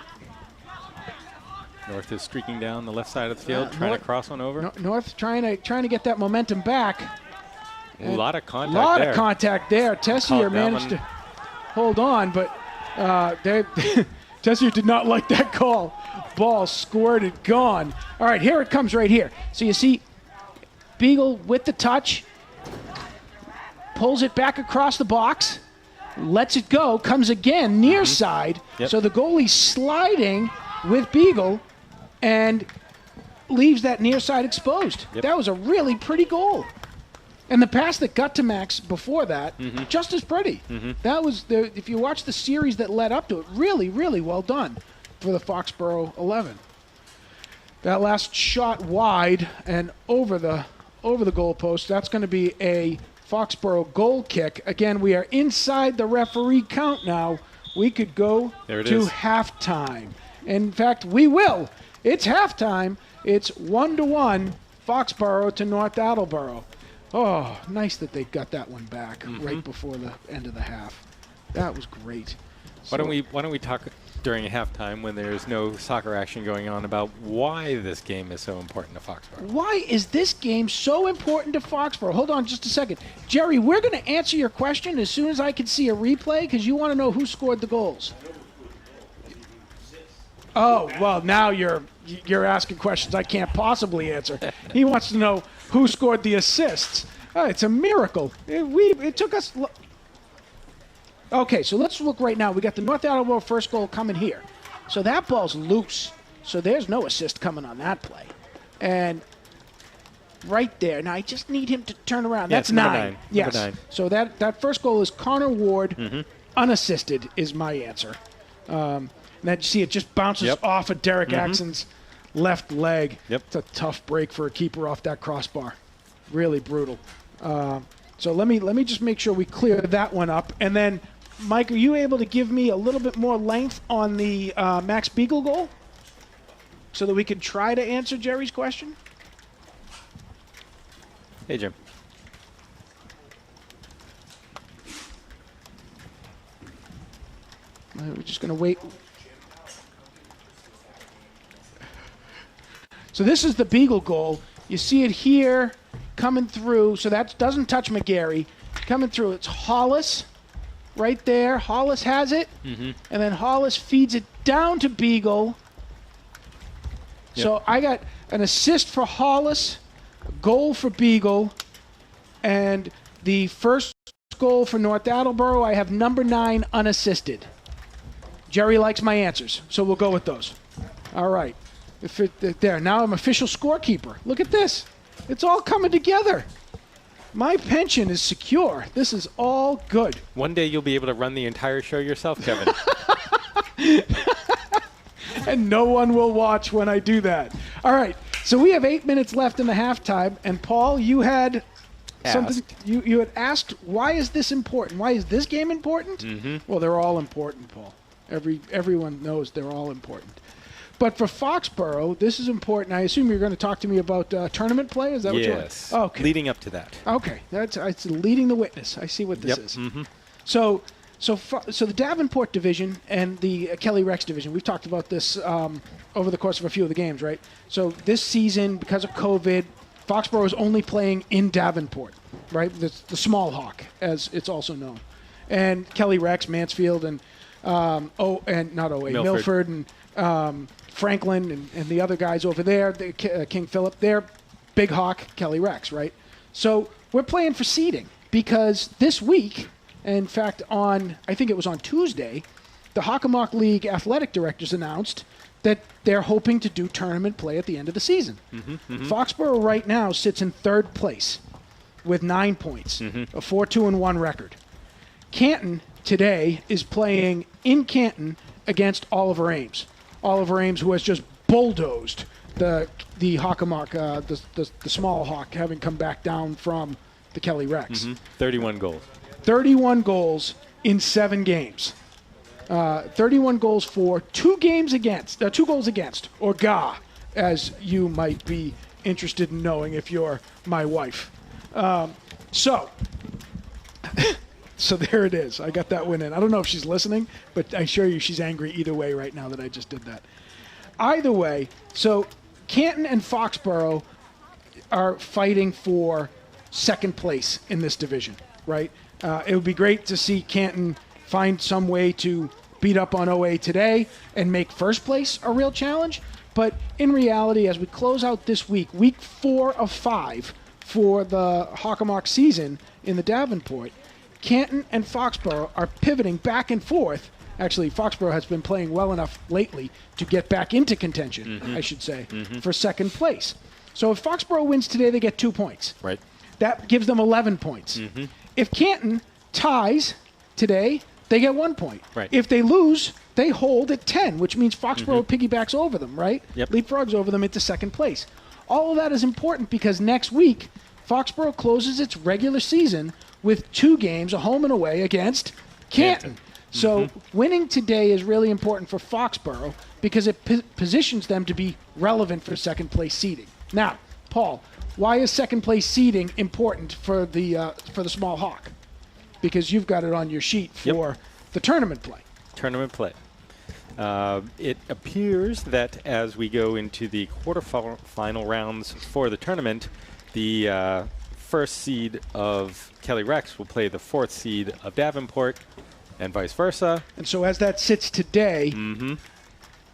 North is streaking down the left side of the field, trying to cross one over. North trying to get that momentum back. A lot of contact there. Tessier managed to hold on, but Tessier did not like that call. Ball squirted, gone. All right, here it comes right here. So you see Beagle with the touch, pulls it back across the box, lets it go, comes again near side. Yep. So the goalie's sliding with Beagle and leaves that near side exposed. Yep. That was a really pretty goal. And the pass that got to Max before that, just as pretty. That was, if you watch the series that led up to it, really, really well done for the Foxborough 11. That last shot wide and over the goalpost, that's going to be a Foxborough goal kick. Again, we are inside the referee count now. We could go to halftime. In fact, we will. It's halftime. It's 1-1 Foxborough to North Attleboro. Oh, nice that they got that one back right before the end of the half. That was great. Why don't we talk during halftime when there's no soccer action going on about why this game is so important to Foxborough. Why is this game so important to Foxborough? Hold on just a second. Jerry, we're going to answer your question as soon as I can see a replay because you want to know who scored the goals. Oh, well, now you're asking questions I can't possibly answer. He wants to know who scored the assists. Oh, it's a miracle. It took us... Okay, so let's look right now. We got the North Attleboro first goal coming here. So that ball's loose. So there's no assist coming on that play. And right there. Now I just need him to turn around. Yeah, That's 9. Yes. Number 9. So that first goal is Connor Ward. Unassisted is my answer. And then you see it just bounces off of Derek Axon's left leg. Yep. It's a tough break for a keeper off that crossbar. Really brutal. So let me just make sure we clear that one up. And then, Mike, are you able to give me a little bit more length on the Max Beagle goal so that we can try to answer Jerry's question? Hey, Jim. We're just going to wait. So this is the Beagle goal. You see it here coming through. So that doesn't touch McGarry. Coming through, it's Hollis right there. Hollis has it. And then Hollis feeds it down to Beagle. So I got an assist for Hollis, a goal for Beagle, and the first goal for North Attleboro, I have number 9 unassisted. Jerry likes my answers, so we'll go with those. All right. There. Now I'm official scorekeeper. Look at this. It's all coming together. My pension is secure. This is all good. One day you'll be able to run the entire show yourself, Kevin. And no one will watch when I do that. All right. So we have 8 minutes left in the halftime. And, Paul, you had something. You had asked, why is this important? Why is this game important? Well, they're all important, Paul. Everyone knows they're all important. But for Foxborough, this is important. I assume you're going to talk to me about tournament play. Is that what you're? Yes. Okay. Leading up to that. Okay, it's leading the witness. I see what this is. So the Davenport division and the Kelly Rex division. We've talked about this over the course of a few of the games, right? So this season, because of COVID, Foxborough is only playing in Davenport, right? The Small Hawk, as it's also known, and Kelly Rex, Mansfield, and Milford and Franklin and the other guys over there, King Philip, they're Big Hawk, Kelly Rex, right? So we're playing for seeding because this week, in fact, I think it was on Tuesday, the Hockomock League athletic directors announced that they're hoping to do tournament play at the end of the season. Foxborough right now sits in 3rd place with 9 points, a 4-2-1 record. Canton today is playing in Canton against Oliver Ames. Oliver Ames, who has just bulldozed the Hockomock, the Small Hawk, having come back down from the Kelly Rex. 31 goals. 31 goals in 7 games. 31 goals for 2 goals against, or GA, as you might be interested in knowing if you're my wife. So there it is. I got that win in. I don't know if she's listening, but I assure you she's angry either way right now that I just did that. Either way, so Canton and Foxborough are fighting for 2nd place in this division, right? It would be great to see Canton find some way to beat up on OA today and make 1st place a real challenge. But in reality, as we close out this week 4 of 5 for the Hockomock season in the Davenport, Canton and Foxborough are pivoting back and forth. Actually, Foxborough has been playing well enough lately to get back into contention, I should say, for 2nd place. So if Foxborough wins today, they get 2 points. Right. That gives them 11 points. If Canton ties today, they get 1 point. Right. If they lose, they hold at 10, which means Foxborough piggybacks over them, right? Yep. Leapfrogs over them into 2nd place. All of that is important because next week, Foxborough closes its regular season with 2 games, a home and away, against Canton. So winning today is really important for Foxborough because it positions them to be relevant for 2nd place seeding. Now, Paul, why is 2nd place seeding important for the Small Hawk? Because you've got it on your sheet for the tournament play. Tournament play. It appears that as we go into the quarterfinal rounds for the tournament, the first seed of Kelly Rex will play the fourth seed of Davenport, and vice versa. And so as that sits today,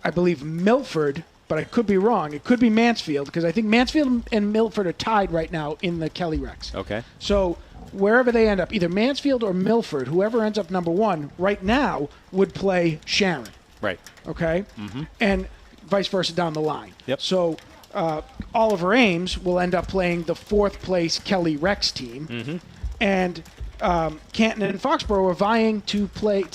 I believe Milford, but I could be wrong. It could be Mansfield, because I think Mansfield and Milford are tied right now in the Kelly Rex. Okay. So wherever they end up, either Mansfield or Milford, whoever ends up number one right now would play Sharon. Right. Okay? And vice versa down the line. Yep. So Oliver Ames will end up playing the fourth place Kelly Rex team. And Canton and Foxborough are vying to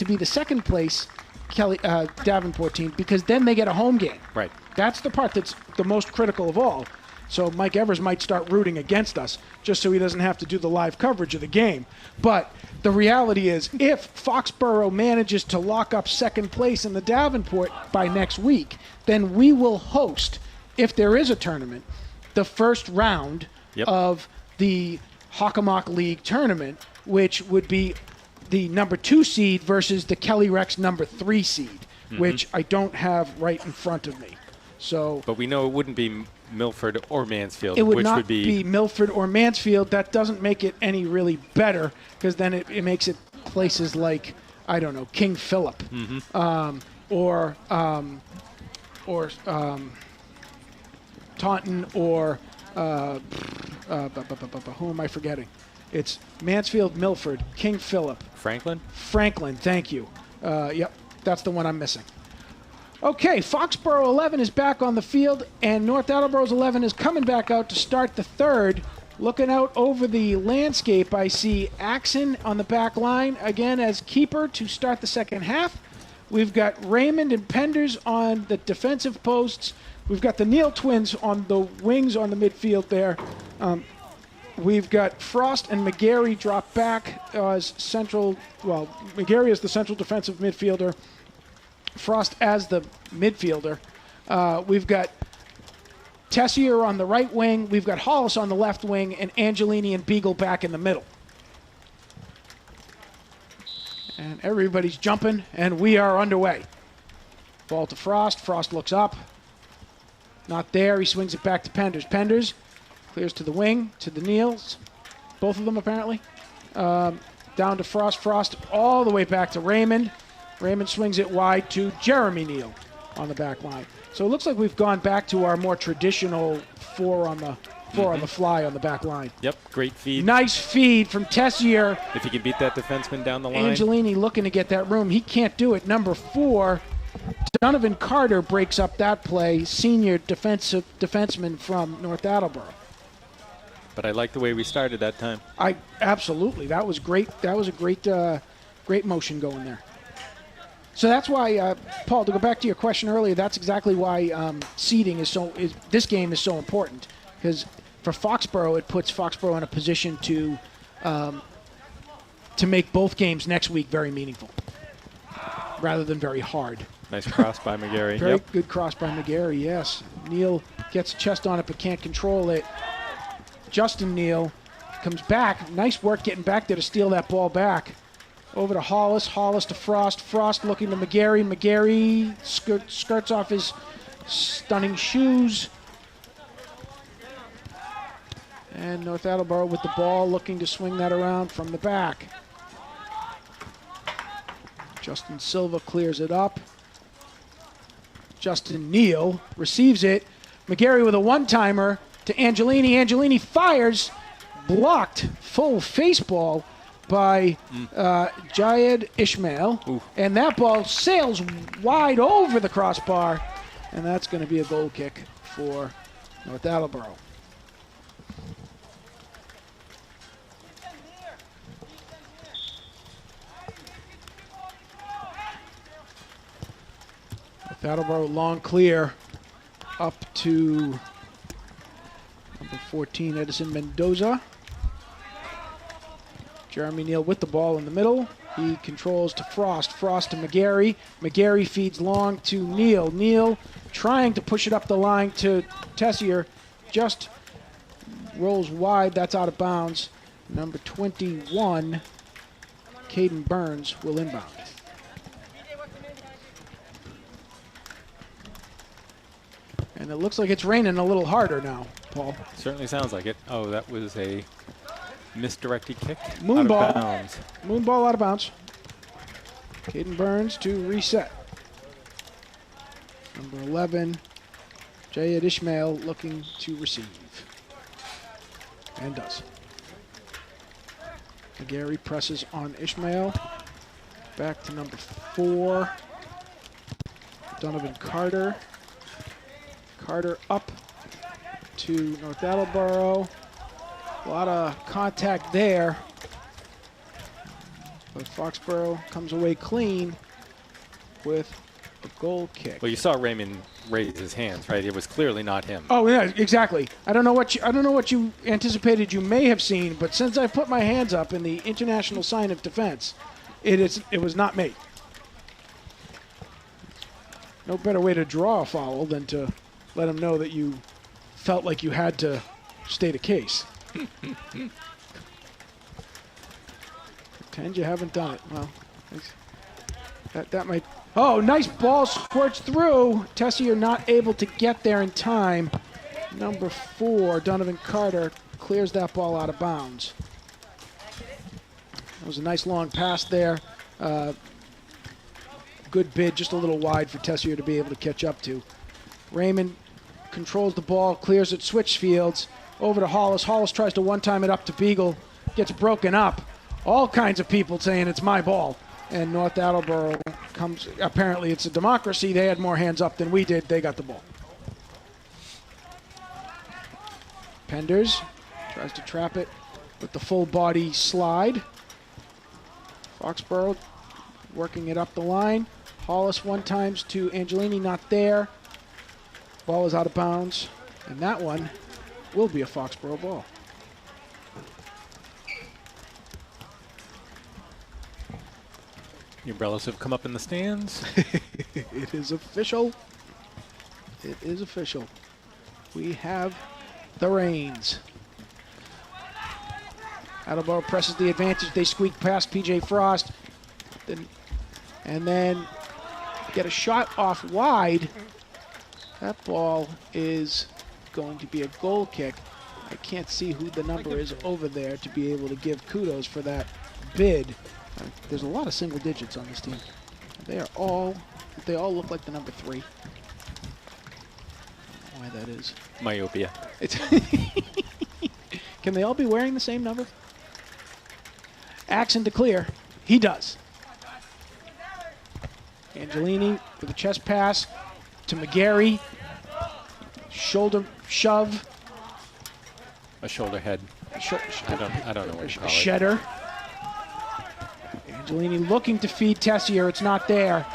be the second place Kelly Davenport team, because then they get a home game. Right. That's the part that's the most critical of all. So Mike Evers might start rooting against us just so he doesn't have to do the live coverage of the game. But the reality is, if Foxborough manages to lock up second place in the Davenport by next week, then we will host, if there is a tournament, the first round of the Hockomock League tournament, which would be the number 2 seed versus the Kelly Rex number 3 seed, which I don't have right in front of me. So, but we know it wouldn't be Milford or Mansfield. It would which not would be Milford or Mansfield. That doesn't make it any really better, because then it makes it places like, I don't know, King Philip, or Taunton, or who am I forgetting? It's Mansfield, Milford, King Philip. Franklin, thank you. Yep, that's the one I'm missing. Okay, Foxborough 11 is back on the field, and North Attleboro's 11 is coming back out to start the third. Looking out over the landscape, I see Axon on the back line again as keeper to start the second half. We've got Raymond and Penders on the defensive posts. We've got the Neal twins on the wings on the midfield there. We've got Frost and McGarry drop back as central. Well, McGarry is the central defensive midfielder. Frost as the midfielder. We've got Tessier on the right wing. We've got Hollis on the left wing, and Angelini and Beagle back in the middle. And everybody's jumping, and we are underway. Ball to Frost. Frost looks up. Not there. He swings it back to Penders. Penders clears to the wing, to the Neals. Both of them, apparently. Down to Frost. Frost all the way back to Raymond. Raymond swings it wide to Jeremy Neal on the back line. So it looks like we've gone back to our more traditional four on the fly on the back line. Yep, great feed. Nice feed from Tessier. If he can beat that defenseman down the line. Angelini looking to get that room. He can't do it. Number 4, Donovan Carter breaks up that play, senior defenseman from North Attleboro. But I like the way we started that time. Absolutely. That was great. That was a great motion going there. So that's why, Paul, to go back to your question earlier, that's exactly why seeding this game is so important, because for Foxborough, it puts Foxborough in a position to make both games next week very meaningful, rather than very hard. Nice cross by McGarry. Very good cross by McGarry, yes. Neal gets chest on it but can't control it. Justin Neal comes back. Nice work getting back there to steal that ball back. Over to Hollis. Hollis to Frost. Frost looking to McGarry. McGarry skirts off his stunning shoes. And North Attleboro with the ball, looking to swing that around from the back. Justin Silva clears it up. Justin Neal receives it. McGarry with a one-timer to Angelini. Angelini fires. Blocked. Full face ball by Jayed Ishmael. Ooh. And that ball sails wide over the crossbar. And that's going to be a goal kick for North Attleboro. North Attleboro long clear up to number 14, Edison Mendoza. Jeremy Neal with the ball in the middle. He controls to Frost. Frost to McGarry. McGarry feeds long to Neal. Neal trying to push it up the line to Tessier. Just rolls wide. That's out of bounds. Number 21, Caden Burns, will inbound. And it looks like it's raining a little harder now, Paul. Certainly sounds like it. Oh, that was a misdirected kick. Moon out of ball. bounds. Moon ball out of bounds. Caden Burns to reset. Number 11, Jayed Ishmael looking to receive. And does. McGarry presses on Ishmael. Back to number 4, Donovan Carter. Carter up to North Attleboro. A lot of contact there. But Foxborough comes away clean with a goal kick. Well, you saw Raymond raise his hands, right? It was clearly not him. Oh yeah, exactly. I don't know what you anticipated you may have seen, but since I put my hands up in the international sign of defense, it was not me. No better way to draw a foul than to let them know that you felt like you had to state a case. Pretend you haven't done it. Well, that might. Oh, nice ball squirts through. Tessier not able to get there in time. Number 4, Donovan Carter, clears that ball out of bounds. That was a nice long pass there. Good bid, just a little wide for Tessier to be able to catch up to. Raymond controls the ball, clears it, switch fields, over to Hollis. Hollis tries to one-time it up to Beagle, gets broken up. All kinds of people saying it's my ball. And North Attleboro comes, apparently it's a democracy. They had more hands up than we did. They got the ball. Penders tries to trap it with the full body slide. Foxborough working it up the line. Hollis one times to Angelini, not there. Ball is out of bounds. And that one will be a Foxborough ball. The umbrellas have come up in the stands. It is official. It is official. We have the reins. Attleboro presses the advantage. They squeak past P.J. Frost. And then get a shot off wide. That ball is going to be a goal kick. I can't see who the number is over there to be able to give kudos for that bid. There's a lot of single digits on this team. They all look like the number 3. I don't know why that is. Myopia. Can they all be wearing the same number? Axon to clear. He does. Angelini with a chest pass to McGarry. Shoulder shove. A shoulder head. I don't know what you call it. Shedder. Angelini looking to feed Tessier. It's not there.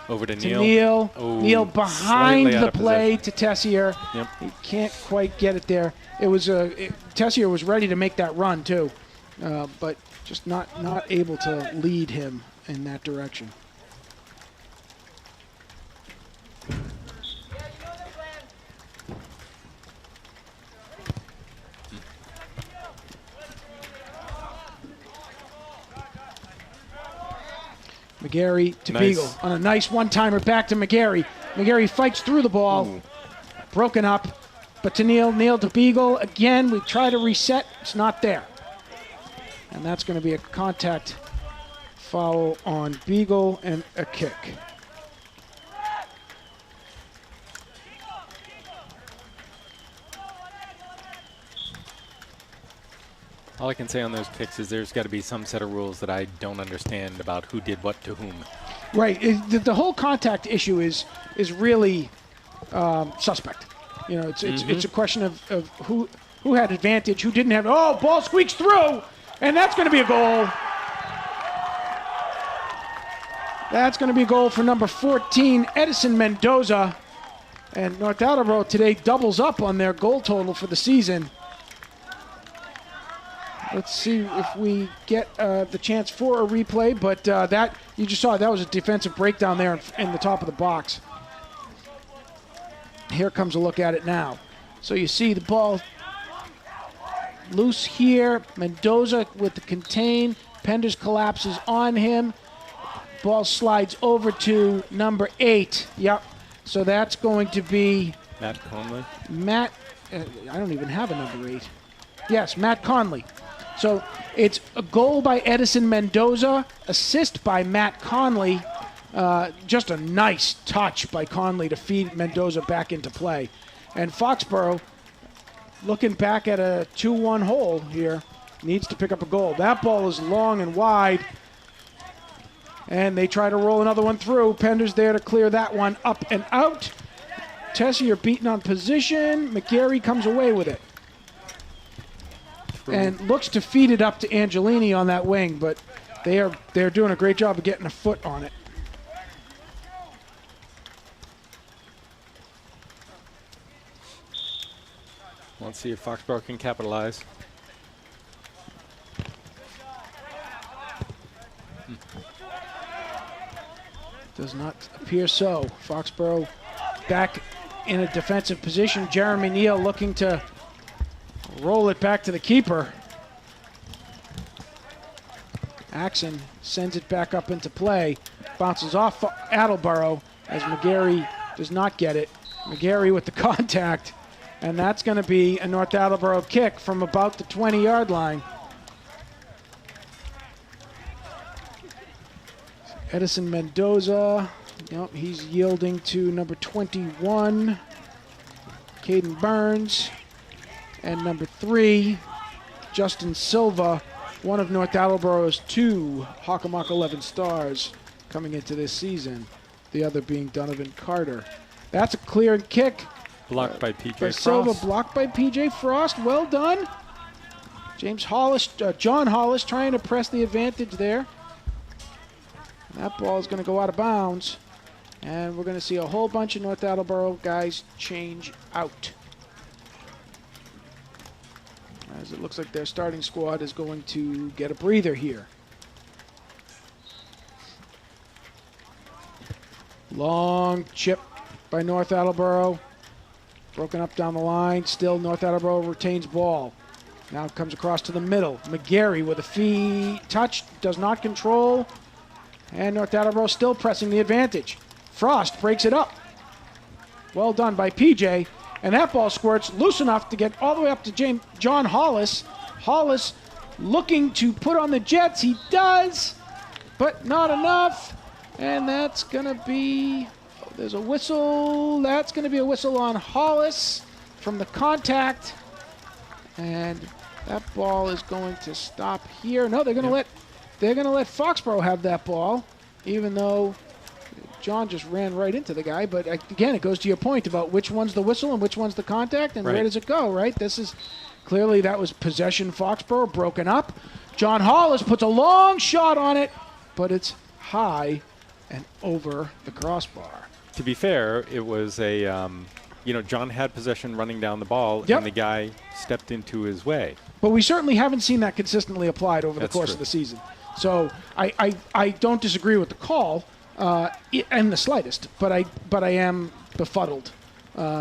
Over to Neil. Neil. Oh, Neil behind the play position. to Tessier. Yep. He can't quite get it there. It was Tessier was ready to make that run too, but just not able to lead him in that direction. McGarry to Nice. Beagle on a nice one-timer back to McGarry. McGarry fights through the ball. Ooh. Broken up. But to Neil. Neil to Beagle. Again, we try to reset. It's not there. And that's going to be a contact foul on Beagle and a kick. All I can say on those kicks is there's got to be some set of rules that I don't understand about who did what to whom. Right. The whole contact issue is really suspect. You know, it's a question of who had advantage, who didn't have. Oh, ball squeaks through, and that's going to be a goal. That's going to be a goal for number 14, Edison Mendoza. And North Attleboro today doubles up on their goal total for the season. Let's see if we get the chance for a replay, but that you just saw that was a defensive breakdown there in the top of the box. Here comes a look at it now. So you see the ball loose here. Mendoza with the contain. Penders collapses on him. Ball slides over to number 8. Yep. So that's going to be Matt Conley. Matt, I don't even have a number 8. Yes, Matt Conley. So it's a goal by Edison Mendoza, assist by Matt Conley. Just a nice touch by Conley to feed Mendoza back into play. And Foxborough, looking back at a 2-1 hole here, needs to pick up a goal. That ball is long and wide. And they try to roll another one through. Pender's there to clear that one up and out. Tessier beaten on position. McGarry comes away with it. And looks to feed it up to Angelini on that wing, but they're doing a great job of getting a foot on it. Let's see if Foxborough can capitalize. Does not appear so. Foxborough back in a defensive position. Jeremy Neal looking to roll it back to the keeper. Axon sends it back up into play. Bounces off Attleboro as McGarry does not get it. McGarry with the contact. And that's going to be a North Attleboro kick from about the 20-yard line. Edison Mendoza, he's yielding to number 21, Caden Burns, and number 3, Justin Silva, one of North Attleboro's 2 Hockomock 11 stars coming into this season, the other being Donovan Carter. That's a clear kick. Blocked by P.J. Frost. Silva blocked by P.J. Frost. Well done. James Hollis, John Hollis trying to press the advantage there. That ball is going to go out of bounds. And we're going to see a whole bunch of North Attleboro guys change out. As it looks like their starting squad is going to get a breather here. Long chip by North Attleboro. Broken up down the line. Still North Attleboro retains ball. Now it comes across to the middle. McGarry with a feet touch. Does not control. And North Attleboro still pressing the advantage. Frost breaks it up. Well done by PJ. And that ball squirts loose enough to get all the way up to John Hollis. Hollis looking to put on the Jets. He does, but not enough. And that's going to be, there's a whistle. That's going to be a whistle on Hollis from the contact. And that ball is going to stop here. No, they're going to let Foxborough have that ball, even though John just ran right into the guy. But again, it goes to your point about which one's the whistle and which one's the contact and where does it go, right? This is clearly that was possession Foxborough, broken up. John Hollis puts a long shot on it, but it's high and over the crossbar. To be fair, it was a, John had possession running down the ball, and the guy stepped into his way. But we certainly haven't seen that consistently applied over the course of the season. So I don't disagree with the call in the slightest, but I am befuddled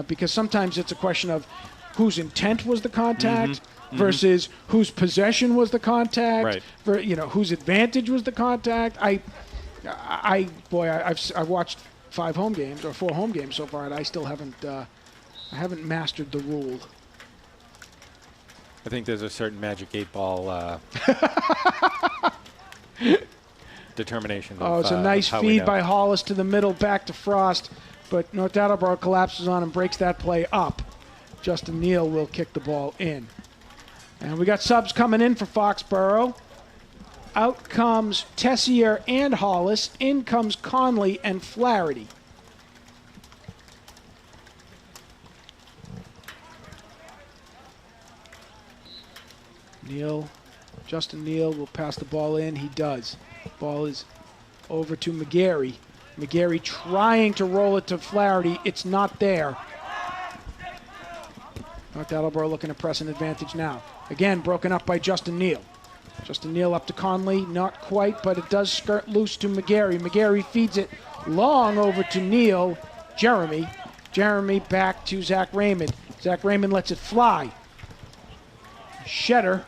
because sometimes it's a question of whose intent was the contact versus whose possession was the contact, whose advantage was the contact. I've watched 4 home games so far, and I still haven't mastered the rule. I think there's a certain Magic 8-ball determination. Oh, it's a nice feed by Hollis to the middle, back to Frost, but North Attleboro collapses on and breaks that play up. Justin Neal will kick the ball in. And we got subs coming in for Foxborough. Out comes Tessier and Hollis. In comes Conley and Flaherty. Justin Neal will pass the ball in. He does. Ball is over to McGarry. McGarry trying to roll it to Flaherty. It's not there. North Attleboro looking to press an advantage now. Again, broken up by Justin Neal. Justin Neal up to Conley. Not quite, but it does skirt loose to McGarry. McGarry feeds it long over to Neal. Jeremy back to Zach Raymond. Zach Raymond lets it fly. Shetter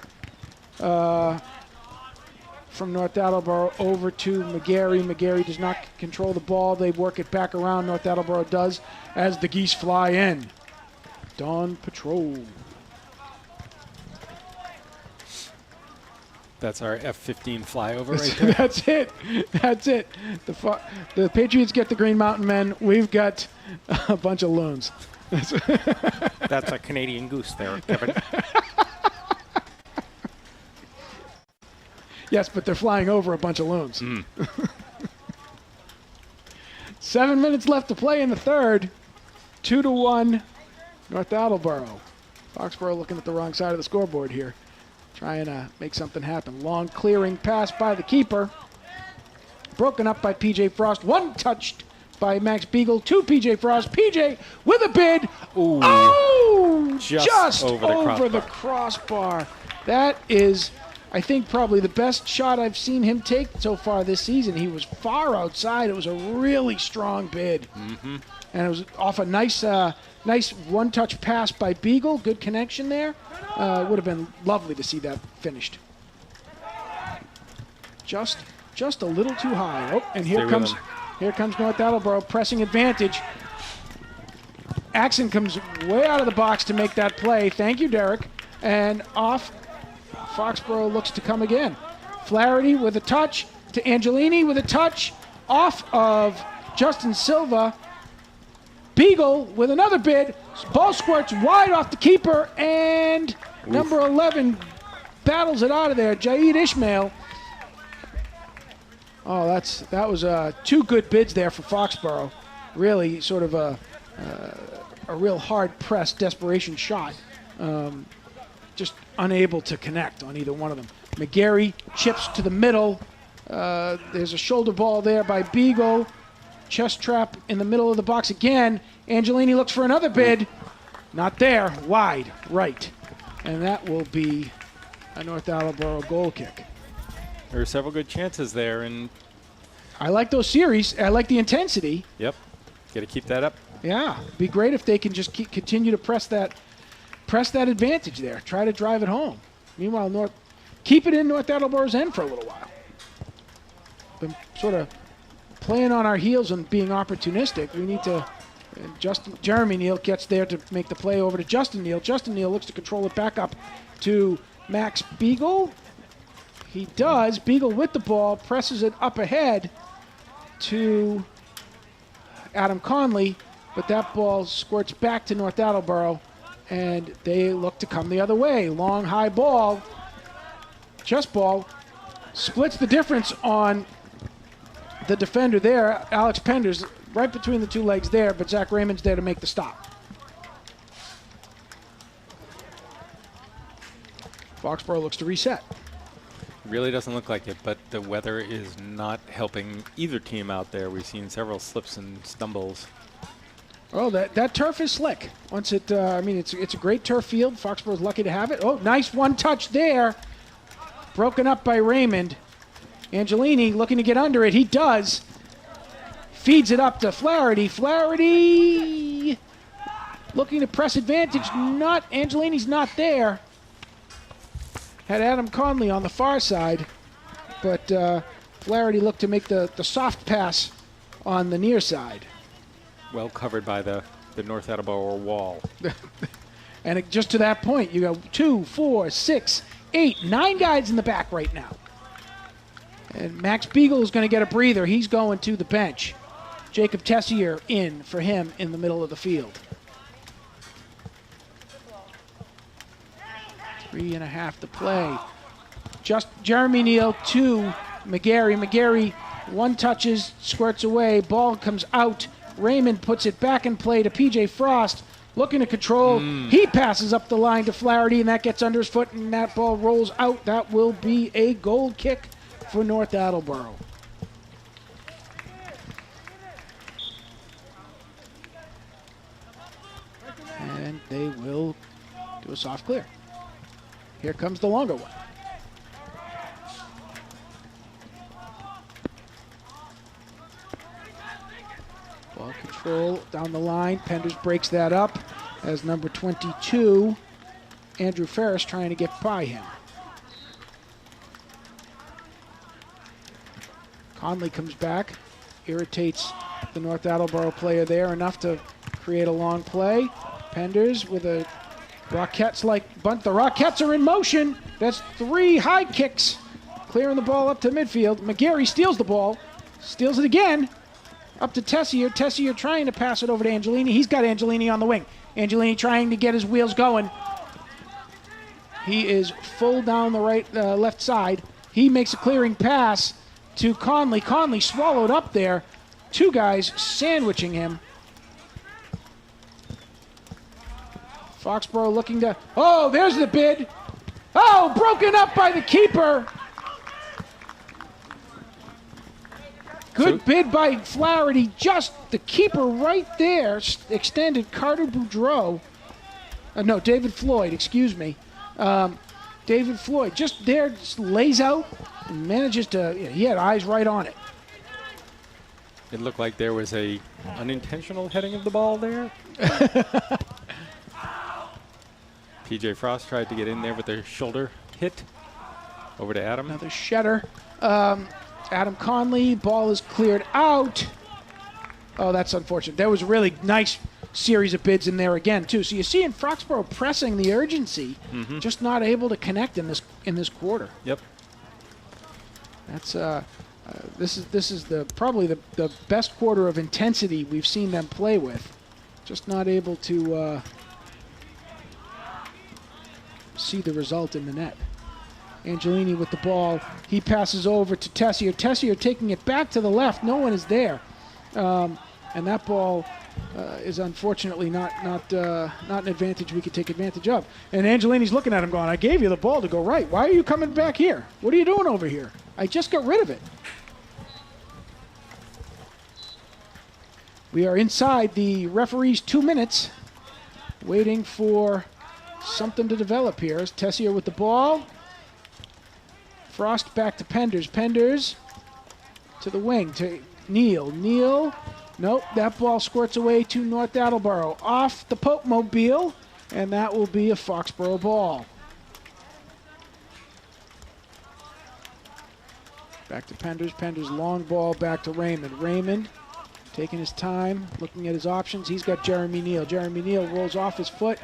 from North Attleboro over to McGarry. McGarry does not control the ball. They work it back around. North Attleboro does as the Geese fly in. Dawn Patrol. That's our F-15 flyover right there. That's it. That's it. The Patriots get the Green Mountain Men. We've got a bunch of loons. That's a Canadian goose there, Kevin. Yes, but they're flying over a bunch of loons. Mm. 7 minutes left to play in the third. 2-1, North Attleboro. Foxborough looking at the wrong side of the scoreboard here, trying to make something happen. Long clearing pass by the keeper. Broken up by P.J. Frost. One touched by Max Beagle to P.J. Frost. P.J. with a bid. Ooh, oh! Just over the crossbar. That is, I think, probably the best shot I've seen him take so far this season. He was far outside. It was a really strong bid. Mm-hmm. And it was off a nice one-touch pass by Beagle. Good connection there. It would have been lovely to see that finished. Just a little too high. Oh, and here comes North Attleboro pressing advantage. Axon comes way out of the box to make that play. Thank you, Derek. And off Foxborough looks to come again. Flaherty with a touch to Angelini with a touch off of Justin Silva. Beagle with another bid. Ball squirts wide off the keeper, and number 11 battles it out of there. Jaid Ishmael. Oh, that was two good bids there for Foxborough. Really sort of a real hard-pressed desperation shot. Just unable to connect on either one of them. McGarry chips to the middle. There's a shoulder ball there by Beagle. Chest trap in the middle of the box again. Angelini looks for another bid. Not there. Wide right. And that will be a North Attleboro goal kick. There are several good chances there, and I like those series. I like the intensity. Yep. Got to keep that up. Yeah. Be great if they can just continue to press that advantage there. Try to drive it home. Meanwhile, keep it in North Attleboro's end for a little while. Been sort of playing on our heels and being opportunistic. We need to. Jeremy Neal gets there to make the play over to Justin Neal. Justin Neal looks to control it back up to Max Beagle. He does. Beagle with the ball, presses it up ahead to Adam Conley, but that ball squirts back to North Attleboro, and they look to come the other way. Long, high ball, chest ball, splits the difference on the defender there. Alex Pender's right between the two legs there, but Zach Raymond's there to make the stop. Foxborough looks to reset. Really doesn't look like it, but the weather is not helping either team out there. We've seen several slips and stumbles. Oh, that turf is slick. Once it, it's a great turf field. Foxborough's lucky to have it. Oh, nice one touch there. Broken up by Raymond. Angelini looking to get under it. He does. Feeds it up to Flaherty. Flaherty looking to press advantage. Angelini's not there. Had Adam Conley on the far side, but Flaherty looked to make the soft pass on the near side. Well covered by the North Attleboro wall. And just to that point, you go 2, 4, 6, 8, 9 guys in the back right now. And Max Beagle is going to get a breather. He's going to the bench. Jacob Tessier in for him in the middle of the field. 3.5 to play. Just Jeremy Neal to McGarry. McGarry one touches, squirts away. Ball comes out. Raymond puts it back in play to P.J. Frost. Looking to control. He passes up the line to Flaherty, and that gets under his foot, and that ball rolls out. That will be a goal kick for North Attleboro. And they will do a soft clear. Here comes the longer one. Ball control down the line. Penders breaks that up as number 22, Andrew Ferris, trying to get by him. Conley comes back, irritates the North Attleboro player there enough to create a long play. Penders with a Rockettes-like bunt. The Rockettes are in motion. That's 3 high kicks. Clearing the ball up to midfield. McGarry steals the ball. Steals it again. Up to Tessier. Tessier trying to pass it over to Angelini. He's got Angelini on the wing. Angelini trying to get his wheels going. He is full down the left side. He makes a clearing pass to Conley. Conley swallowed up there. 2 guys sandwiching him. Foxborough looking to... Oh, there's the bid. Oh, broken up by the keeper. Good bid by Flaherty. Just the keeper right there extended. Carter Boudreau. No, David Floyd, excuse me. David Floyd just there, just lays out and manages to... he had eyes right on it. It looked like there was a unintentional heading of the ball there. P.J. Frost tried to get in there with a shoulder hit. Over to Adam. Another shedder. Adam Conley, ball is cleared out. Oh, that's unfortunate. There was a really nice series of bids in there again, too. So you see in Foxborough pressing the urgency, just not able to connect in this quarter. Yep. That's this is probably the best quarter of intensity we've seen them play with. Just not able to see the result in the net. Angelini with the ball. He passes over to Tessier. Tessier taking it back to the left. No one is there. And that ball is unfortunately not an advantage we could take advantage of. And Angelini's looking at him going, I gave you the ball to go right. Why are you coming back here? What are you doing over here? I just got rid of it. We are inside the referee's 2 minutes, waiting for something to develop here. As Tessier with the ball. Frost back to Penders. Penders to the wing to Neal. Neal, nope, that ball squirts away to North Attleboro. Off the Pope Mobile, and that will be a Foxborough ball. Back to Penders. Penders long ball back to Raymond. Raymond taking his time, looking at his options. He's got Jeremy Neal. Jeremy Neal rolls off his foot.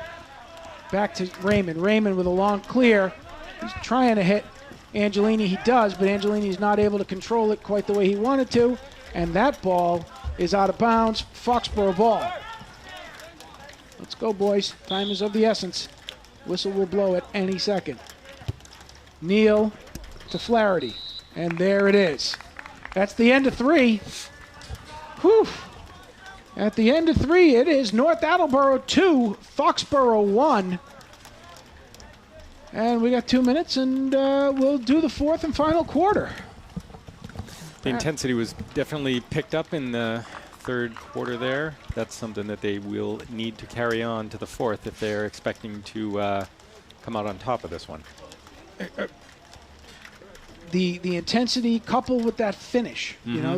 Back to Raymond. Raymond with a long clear. He's trying to hit Angelini. He does, but Angelini's not able to control it quite the way he wanted to. And that ball is out of bounds. Foxborough ball. Let's go, boys. Time is of the essence. Whistle will blow at any second. Neal to Flaherty. And there it is. That's the end of 3. Whew. At the end of 3, it is North Attleboro 2, Foxborough 1. And we got 2 minutes, and we'll do the 4th and final quarter. The intensity was definitely picked up in the 3rd quarter there. That's something that they will need to carry on to the 4th if they're expecting to come out on top of this one. The intensity coupled with that finish, you know,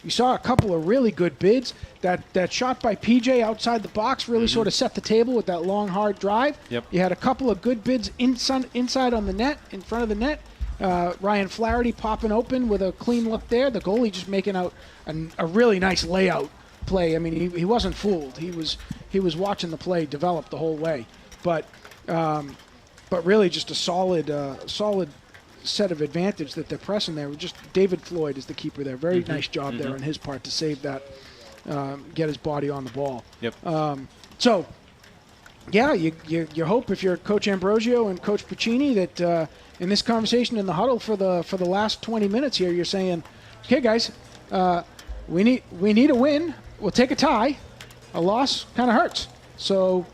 you saw a couple of really good bids. That shot by PJ outside the box really sort of set the table with that long, hard drive. Yep. You had a couple of good bids inside on the net, in front of the net. Ryan Flaherty popping open with a clean look there. The goalie just making out a really nice layout play. I mean, he wasn't fooled. He was watching the play develop the whole way. But really just a solid set of advantage that they're pressing there. Just David Floyd is the keeper there. Very nice job there on his part to save that, get his body on the ball. Yep. So, yeah, you hope if you're Coach Ambrosio and Coach Puccini that in this conversation in the huddle for the last 20 minutes here, you're saying, okay, guys, we need a win. We'll take a tie. A loss kind of hurts. So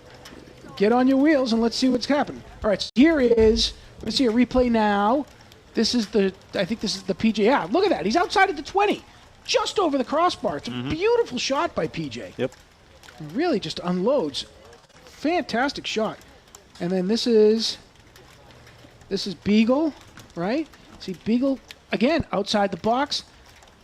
get on your wheels and let's see what's happening. All right, so here is, let's see a replay now. I think this is the PJ. Yeah, look at that. He's outside of the 20, just over the crossbar. It's a beautiful shot by PJ. Yep. Really just unloads. Fantastic shot. And then this is Beagle, right? See Beagle, again, outside the box.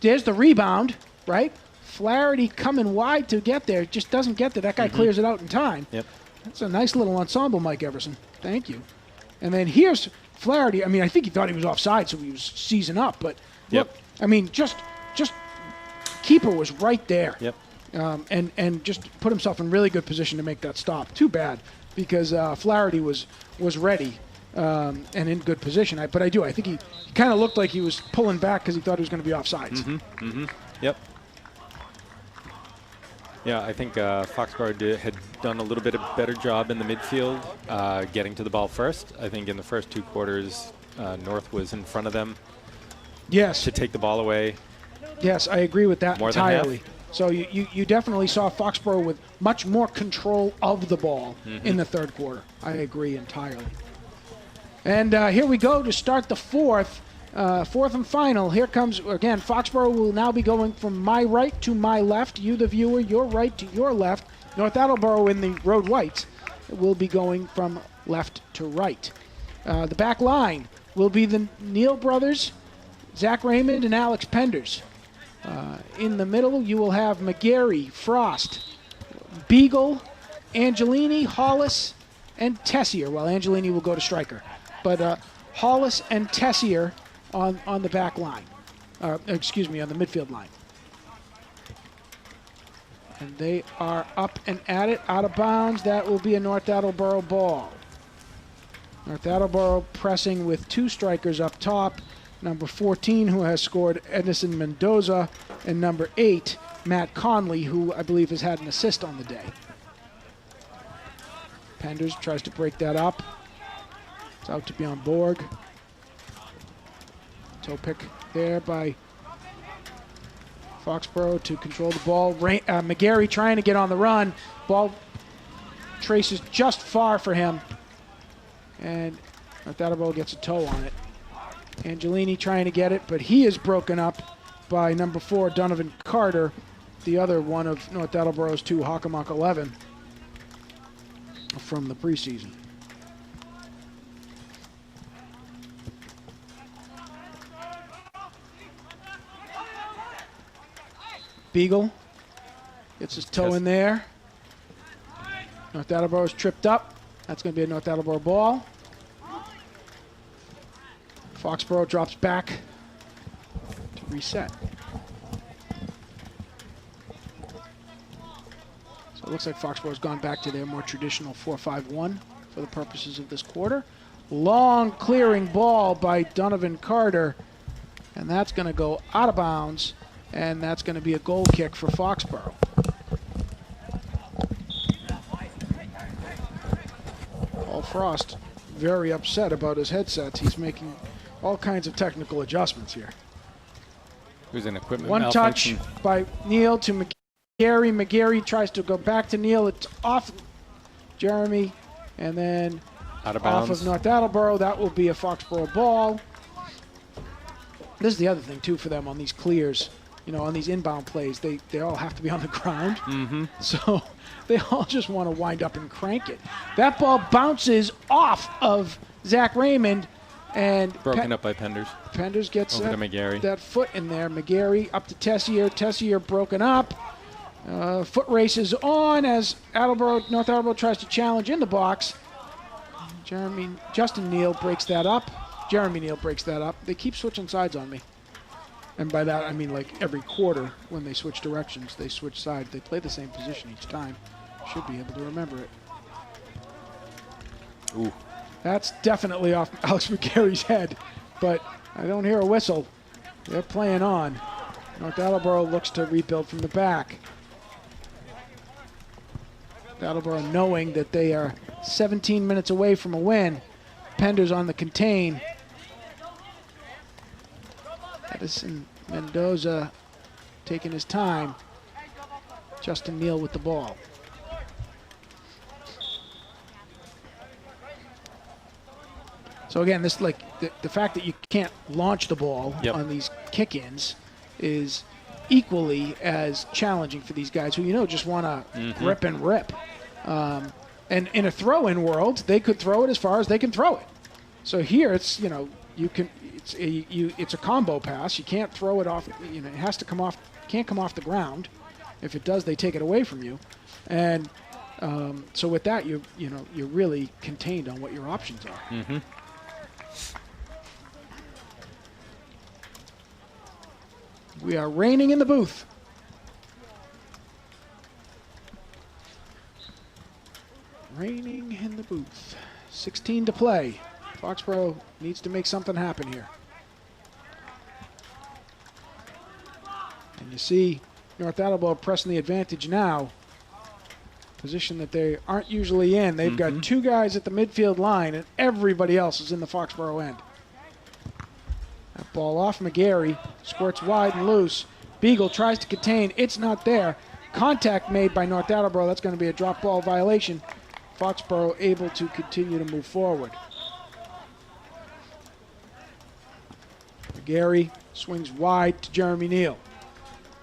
There's the rebound, right? Flaherty coming wide to get there. Just doesn't get there. That guy clears it out in time. Yep. That's a nice little ensemble, Mike Everson. Thank you. And then here's Flaherty. I mean, I think he thought he was offside, so he was seizing up. But look, I mean, just keeper was right there. Yep. and just put himself in really good position to make that stop. Too bad, because Flaherty was ready and in good position. I think he kind of looked like he was pulling back because he thought he was going to be offsides. Yep. Yeah, I think Foxborough had done a little bit of better job in the midfield, getting to the ball first. I think in the first 2 quarters, North was in front of them. Yes. To take the ball away. Yes, I agree with that more entirely. Than half. So you definitely saw Foxborough with much more control of the ball in the third quarter. I agree entirely. And here we go to start the fourth and final. Here comes, again, Foxborough will now be going from my right to my left. You, the viewer, your right to your left. North Attleboro in the road whites will be going from left to right. The back line will be the Neal brothers, Zach Raymond, and Alex Penders. In the middle, you will have McGarry, Frost, Beagle, Angelini, Hollis, and Tessier. Well, Angelini will go to striker. But Hollis and Tessier on the back line. On the midfield line. And they are up and at it, out of bounds. That will be a North Attleboro ball. North Attleboro pressing with 2 strikers up top. Number 14, who has scored, Edison Mendoza, and number 8, Matt Conley, who I believe has had an assist on the day. Penders tries to break that up. It's out to Bjorn Borg. Toe pick there by Foxborough to control the ball. McGarry trying to get on the run. Ball traces just far for him. And North Attleboro gets a toe on it. Angelini trying to get it, but he is broken up by number 4, Donovan Carter, the other one of North Attleboro's 2 Hockomock 11 from the preseason. Beagle gets his toe in there. North Attleboro's tripped up. That's going to be a North Attleboro ball. Foxborough drops back to reset. So it looks like Foxborough's gone back to their more traditional 4-5-1 for the purposes of this quarter. Long clearing ball by Donovan Carter, and that's going to go out of bounds, and that's going to be a goal kick for Foxborough. Paul Frost very upset about his headsets. He's making all kinds of technical adjustments here. There's an equipment One malfunction. touch by Neal to McGarry. McGarry tries to go back to Neal. It's off Jeremy, and then out of off bounds. of North Attleboro. That will be a Foxborough ball. This is the other thing, too, for them on these clears. You know, on these inbound plays, they all have to be on the ground. So they all just want to wind up and crank it. That ball bounces off of Zach Raymond. And broken up by Penders. Penders gets over to McGarry. That foot in there. McGarry up to Tessier. Tessier broken up. Foot race is on as North Attleboro tries to challenge in the box. Justin Neal breaks that up. Jeremy Neal breaks that up. They keep switching sides on me. And by that, I mean like every quarter when they switch directions, they switch sides. They play the same position each time. Should be able to remember it. Ooh. That's definitely off Alex McGarry's head, but I don't hear a whistle. They're playing on. North Attleboro looks to rebuild from the back. Attleboro knowing that they are 17 minutes away from a win. Penders on the contain. Edison Mendoza taking his time. Justin Neal with the ball. So again, this like the fact that you can't launch the ball on these kick-ins is equally as challenging for these guys who just want to grip and rip. And in a throw-in world, they could throw it as far as they can throw it. So here, it's it's a combo pass. You can't throw it off. It has to come off. Can't come off the ground. If it does, they take it away from you. And so with that, you're really contained on what your options are. We are reigning in the booth. raining in the booth. 16 to play. Foxborough needs to make something happen here. And you see North Attleboro pressing the advantage now. Position that they aren't usually in. They've got two guys at the midfield line, and everybody else is in the Foxborough end. That ball off McGarry, squirts wide and loose. Beagle tries to contain. It's not there. Contact made by North Attleboro. That's going to be a drop ball violation. Foxborough able to continue to move forward. McGarry swings wide to Jeremy Neal.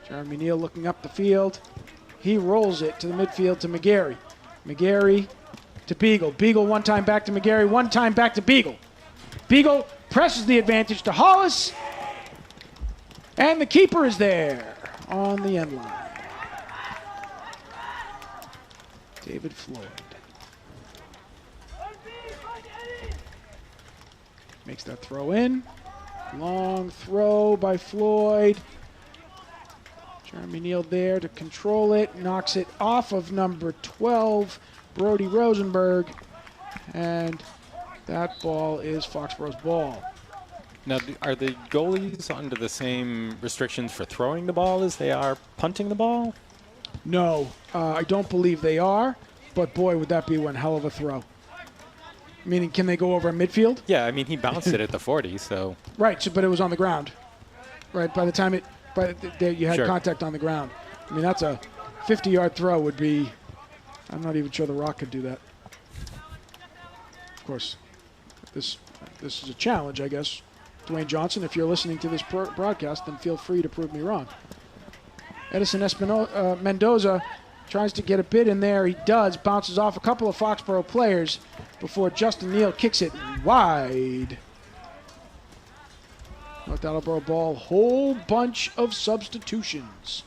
Jeremy Neal looking up the field. He rolls it to the midfield to McGarry. McGarry to Beagle. Beagle one time back to McGarry, one time back to Beagle. Beagle presses the advantage to Hollis. And the keeper is there on the end line. David Floyd. Makes that throw in. Long throw by Floyd. Jeremy Neal there to control it. Knocks it off of number 12, Brody Rosenberg. And that ball is Foxborough's ball. Now, are the goalies under the same restrictions for throwing the ball as they are punting the ball? No, I don't believe they are. But boy, would that be one hell of a throw. Meaning, can they go over midfield? Yeah, I mean, he bounced it at the 40, so. Right, so, but it was on the ground. Right, by the time you had contact on the ground. I mean, that's a 50-yard throw would be, I'm not even sure the Rock could do that. Of course, this is a challenge, I guess. Dwayne Johnson, if you're listening to this broadcast, then feel free to prove me wrong. Edison Mendoza tries to get a bit in there. He does. Bounces off a couple of Foxborough players before Justin Neal kicks it wide. North Attleboro ball. Whole bunch of substitutions.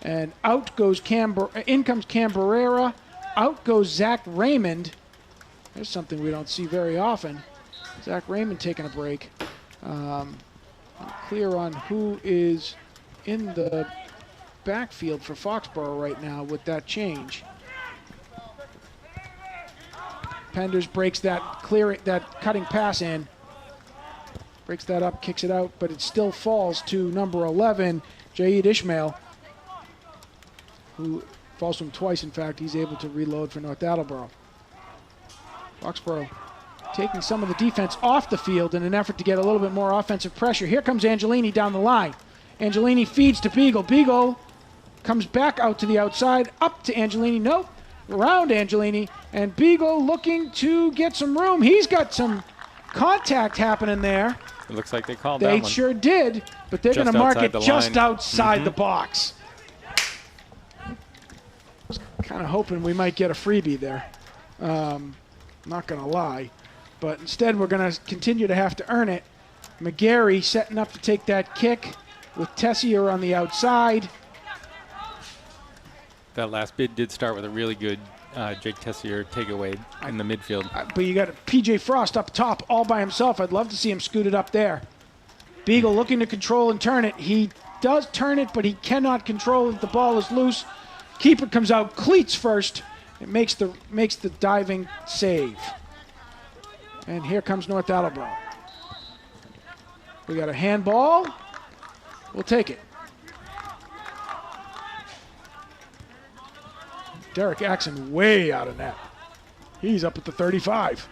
And out goes in comes Camberera. Out goes Zach Raymond. There's something we don't see very often. Zach Raymond taking a break. I'm clear on who is in the backfield for Foxborough right now with that change. Penders breaks that cutting pass in. Breaks that up, kicks it out, but it still falls to number 11, Jaid Ishmael, who falls to him twice. In fact, he's able to reload for North Attleboro. Foxborough taking some of the defense off the field in an effort to get a little bit more offensive pressure. Here comes Angelini down the line. Angelini feeds to Beagle. Beagle comes back out to the outside, up to Angelini. Nope, around Angelini. And Beagle looking to get some room. He's got some contact happening there. It looks like they called that one. They sure did, but they're going to mark it just outside the box. Kind of hoping we might get a freebie there. Not going to lie. But instead, we're going to continue to have to earn it. McGarry setting up to take that kick with Tessier on the outside. That last bid did start with a really good Jake Tessier takeaway in the midfield. But you got P.J. Frost up top all by himself. I'd love to see him scooted up there. Beagle looking to control and turn it. He does turn it, but he cannot control it. The ball is loose. Keeper comes out, cleats first. It makes the diving save. And here comes North Attleboro. We got a handball. We'll take it. Derek Axon way out of net. He's up at the 35.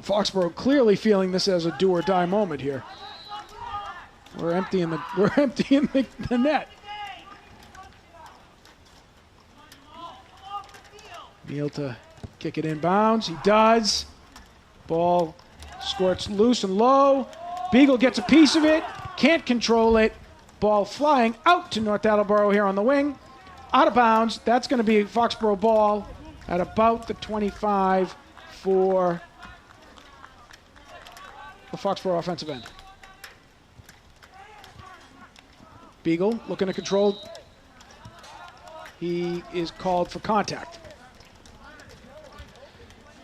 Foxborough clearly feeling this as a do or die moment here. We're emptying the net. Neal to kick it inbounds. He does. Ball squirts loose and low. Beagle gets a piece of it. Can't control it. Ball flying out to North Attleboro here on the wing. Out of bounds. That's going to be a Foxborough ball at about the 25 for the Foxborough offensive end. Beagle looking to control. He is called for contact.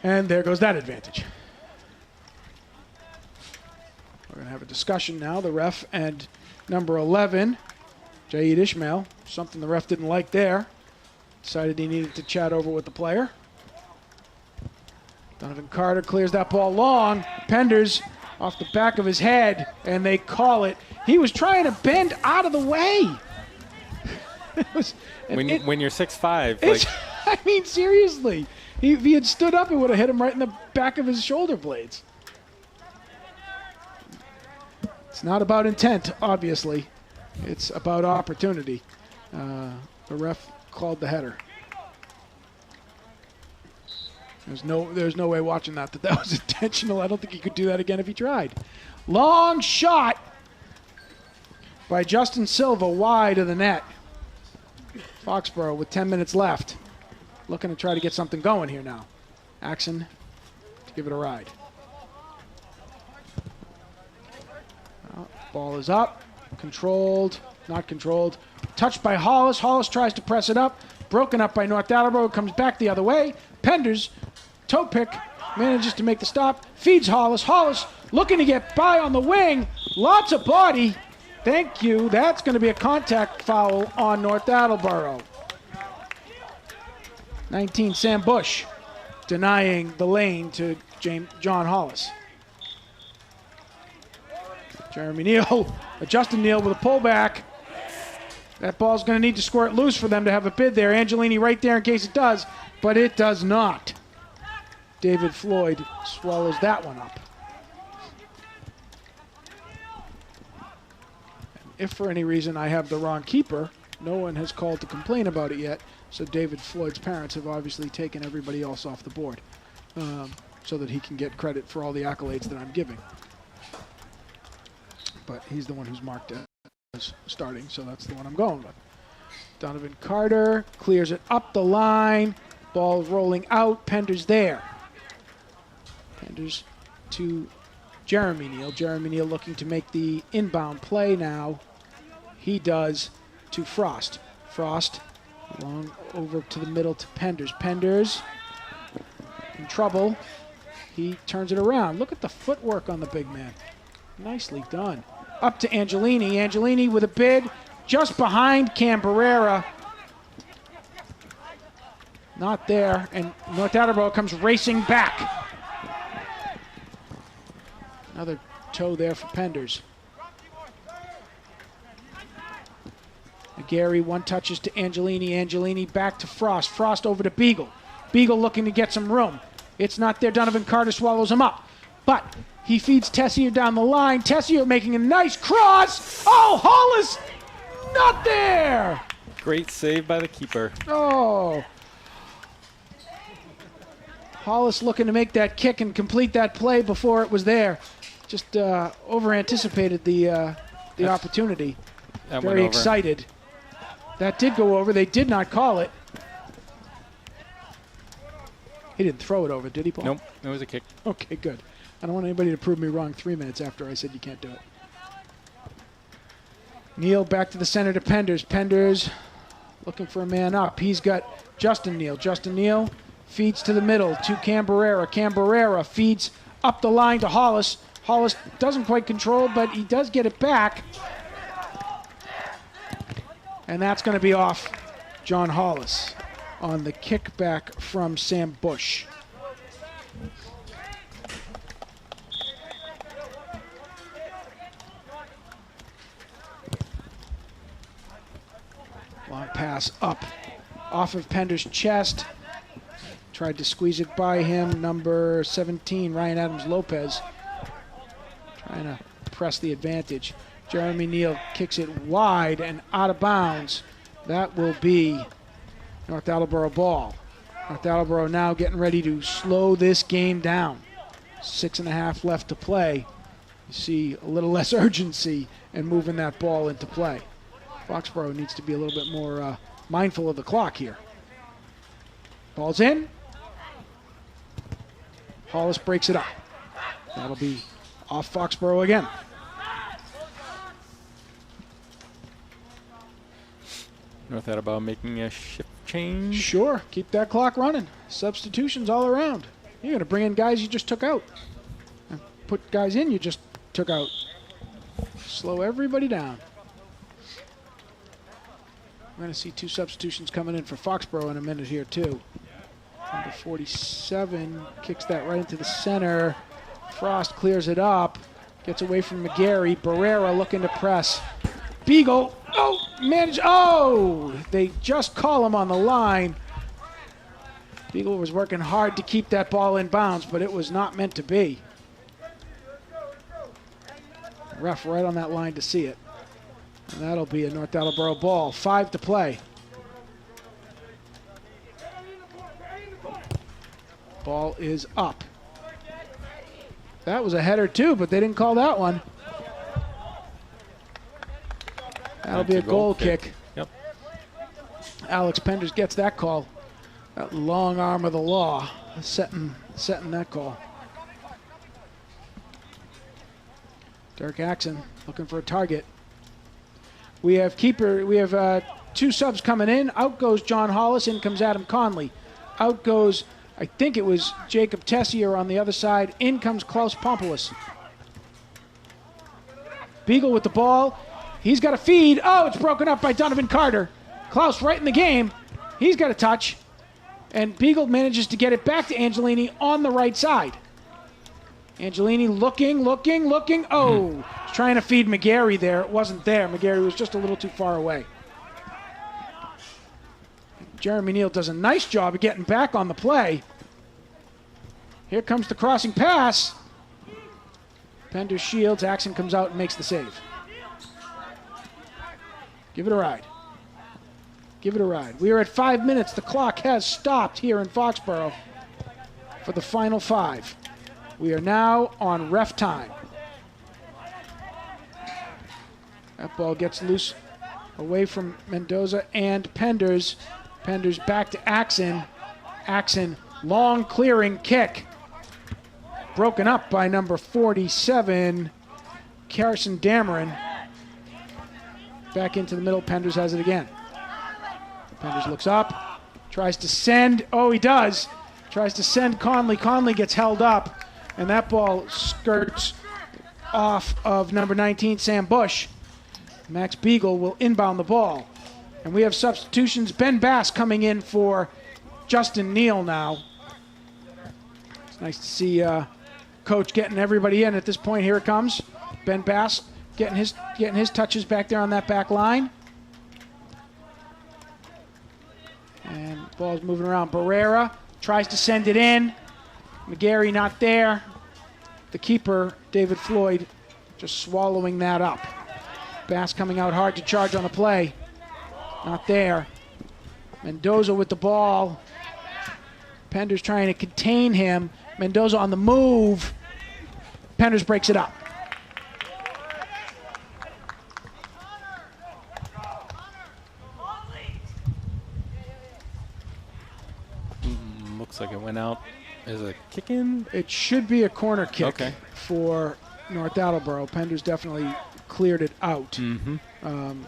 And there goes that advantage. We're going to have a discussion now, the ref and number 11, Jaid Ishmael. Something the ref didn't like there. Decided he needed to chat over with the player. Donovan Carter clears that ball long. Penders off the back of his head, and they call it. He was trying to bend out of the way. When you're 6'5", like, I mean, seriously. If he had stood up, it would have hit him right in the back of his shoulder blades. It's not about intent, obviously. It's about opportunity. The ref called the header. There's no way watching that was intentional. I don't think he could do that again if he tried. Long shot by Justin Silva wide of the net. Foxborough with 10 minutes left. Looking to try to get something going here now. Axon to give it a ride. Ball is up. Controlled. Not controlled. Touched by Hollis. Hollis tries to press it up. Broken up by North Attleboro. Comes back the other way. Penders, toe pick, manages to make the stop. Feeds Hollis. Hollis looking to get by on the wing. Lots of body. Thank you. That's going to be a contact foul on North Attleboro. 19, Sam Bush denying the lane to John Hollis. Jeremy Neal, Justin Neal with a pullback. That ball's going to need to squirt loose for them to have a bid there. Angelini right there in case it does, but it does not. David Floyd swallows that one up. If for any reason I have the wrong keeper, no one has called to complain about it yet, so David Floyd's parents have obviously taken everybody else off the board so that he can get credit for all the accolades that I'm giving. But he's the one who's marked as starting, so that's the one I'm going with. Donovan Carter clears it up the line. Ball rolling out. Penders there. Penders to Jeremy Neal. Jeremy Neal looking to make the inbound play now. He does to Frost. Frost long over to the middle to Penders. Penders in trouble. He turns it around. Look at the footwork on the big man. Nicely done. Up to Angelini. Angelini with a bid just behind Camberera. Not there. And North Attleboro comes racing back. Another toe there for Penders. Gary, one touches to Angelini. Angelini back to Frost. Frost over to Beagle. Beagle looking to get some room. It's not there. Donovan Carter swallows him up. But he feeds Tessier down the line. Tessier making a nice cross. Oh, Hollis! Not there! Great save by the keeper. Oh. Hollis looking to make that kick and complete that play before it was there. Just over-anticipated the opportunity. Very excited. That did go over. They did not call it. He didn't throw it over, did he, Paul? Nope, it was a kick. Okay, good. I don't want anybody to prove me wrong 3 minutes after I said you can't do it. Neal back to the center to Penders. Penders looking for a man up. He's got Justin Neal. Justin Neal feeds to the middle to Camberera. Camberera feeds up the line to Hollis. Hollis doesn't quite control, but he does get it back. And that's going to be off John Hollis on the kickback from Sam Bush. Long pass up off of Pender's chest. Tried to squeeze it by him. Number 17, Ryan Adams-Lopez, trying to press the advantage. Jeremy Neal kicks it wide and out of bounds. That will be North Attleboro ball. North Attleboro now getting ready to slow this game down. 6.5 left to play. You see a little less urgency in moving that ball into play. Foxborough needs to be a little bit more mindful of the clock here. Ball's in. Hollis breaks it up. That'll be off Foxborough again. North Attleboro making a shift change. Sure, keep that clock running. Substitutions all around. You're going to bring in guys you just took out. And put guys in you just took out. Slow everybody down. We're going to see 2 substitutions coming in for Foxborough in a minute here, too. Number 47 kicks that right into the center. Frost clears it up. Gets away from McGarry. Barrera looking to press. Beagle. Oh, manage. Oh, they just call him on the line. Beagle was working hard to keep that ball in bounds, but it was not meant to be. Ref right on that line to see it. And that'll be a North Attleboro ball. 5 to play. Ball is up. That was a header too, but they didn't call that one. That'll be a goal kick. Yep. Alex Penders gets that call. That long arm of the law setting that call. Derek Axon looking for a target. We have 2 subs coming in. Out goes John Hollis. In comes Adam Conley. Out goes, I think it was Jacob Tessier on the other side. In comes Klaus Pompoulos. Beagle with the ball. He's got a feed. Oh, it's broken up by Donovan Carter. Klaus right in the game. He's got a touch. And Beagle manages to get it back to Angelini on the right side. Angelini looking. Oh, he's trying to feed McGarry there. It wasn't there. McGarry was just a little too far away. Jeremy Neal does a nice job of getting back on the play. Here comes the crossing pass. Pender shields. Axon comes out and makes the save. Give it a ride. Give it a ride. We are at 5 minutes. The clock has stopped here in Foxborough for the final 5. We are now on ref time. That ball gets loose away from Mendoza and Penders. Penders back to Axon. Axon, long clearing kick. Broken up by number 47, Carson Dameron. Back into the middle. Penders has it again. Penders looks up. Tries to send. Oh, he does. Tries to send Conley. Conley gets held up. And that ball skirts off of number 19, Sam Bush. Max Beagle will inbound the ball. And we have substitutions. Ben Bass coming in for Justin Neal now. It's nice to see Coach getting everybody in at this point. Here it comes. Ben Bass getting his touches back there on that back line. And the ball's moving around. Barrera tries to send it in. McGarry not there. The keeper, David Floyd, just swallowing that up. Bass coming out hard to charge on the play. Not there. Mendoza with the ball. Penders trying to contain him. Mendoza on the move. Penders breaks it up. Looks like it went out. Is it a kick in? It should be a corner kick for North Attleboro. Penders definitely cleared it out. Mm-hmm.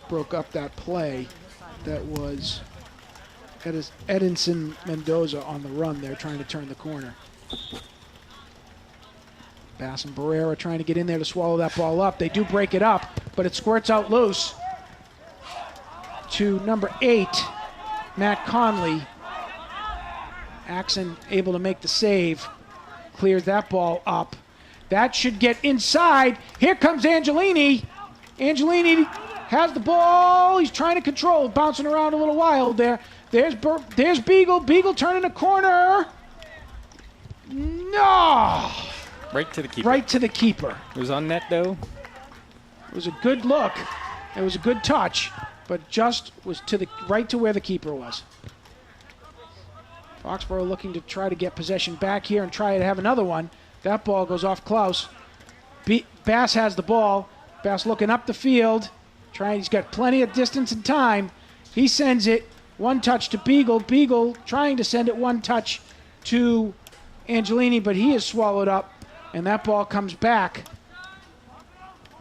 Broke up that play. That was Edinson Mendoza on the run there trying to turn the corner. Bass and Barrera trying to get in there to swallow that ball up. They do break it up, but it squirts out loose to number 8, Matt Conley. Axon able to make the save. Clears that ball up. That should get inside. Here comes Angelini. Angelini has the ball. He's trying to control. Bouncing around a little wild there. There's Beagle. Beagle turning a corner. No! Right to the keeper. Right to the keeper. It was on net, though. It was a good look. It was a good touch, but just was to the right to where the keeper was. Foxborough looking to try to get possession back here and try to have another one. That ball goes off Klaus. Bass has the ball. Bass looking up the field. He's got plenty of distance and time. He sends it one touch to Beagle. Beagle trying to send it one touch to Angelini, but he is swallowed up, and that ball comes back.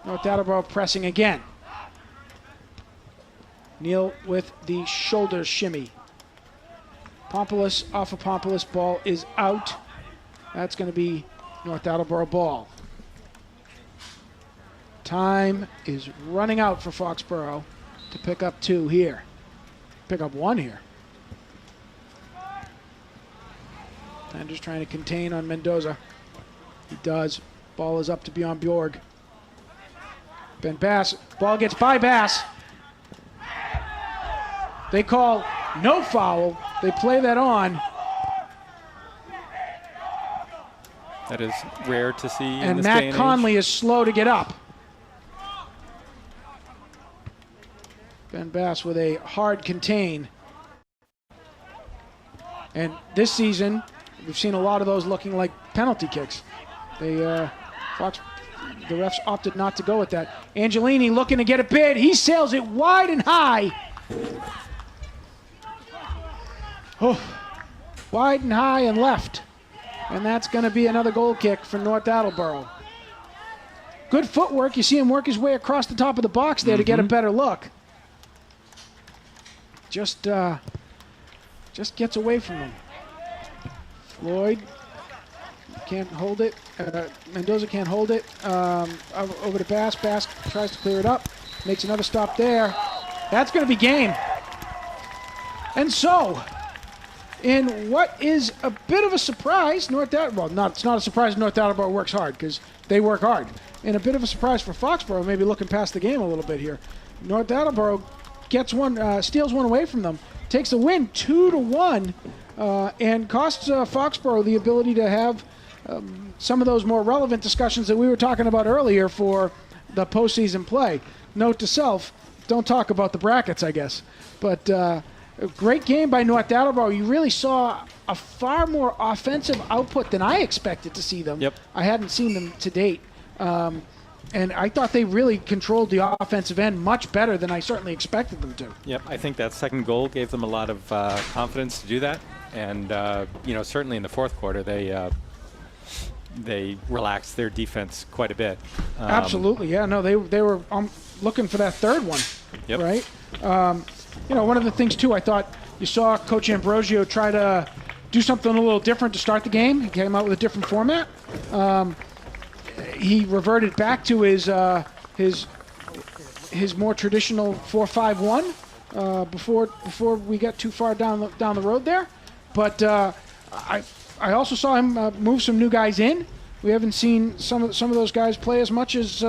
North Attleboro pressing again. Neal with the shoulder shimmy. Pompoulos off of Pompoulos. Ball is out. That's going to be North Attleboro ball. Time is running out for Foxborough. to pick up 2 here. Pick up 1 here. And just trying to contain on Mendoza. He does. Ball is up to beyond Bjorg. Ben Bass. Ball gets by Bass. They call no foul. They play that on. That is rare to see in And this day Matt and Conley age. is slow to get up. Ben Bass with a hard contain. And this season, we've seen a lot of those looking like penalty kicks. The refs opted not to go with that. Angelini looking to get a bid. He sails it wide and high. Oh, wide and high and left. And that's going to be another goal kick for North Attleboro. Good footwork. You see him work his way across the top of the box there to get a better look. Just gets away from him. Floyd can't hold it. Mendoza can't hold it. Over to Bass. Bass tries to clear it up. Makes another stop there. That's going to be game. And so, in what is a bit of a surprise, it's not a surprise North Attleboro works hard because they work hard. And a bit of a surprise for Foxborough, maybe looking past the game a little bit here. North Attleboro gets one, steals one away from them, takes the win 2-1, and costs Foxborough the ability to have some of those more relevant discussions that we were talking about earlier for the postseason play. Note to self, don't talk about the brackets, I guess. But a great game by North Attleboro. You really saw a far more offensive output than I expected to see them. Yep. I hadn't seen them to date. And I thought they really controlled the offensive end much better than I certainly expected them to. Yep, I think that second goal gave them a lot of confidence to do that. And, certainly in the fourth quarter, they relaxed their defense quite a bit. Absolutely, yeah. No, they were looking for that third one, yep. Right? One of the things, too, I thought you saw Coach Ambrosio try to do something a little different to start the game. He came out with a different format. He reverted back to his more traditional 4-5-1 before we got too far down the road there. But I also saw him move some new guys in. We haven't seen some of those guys play as much as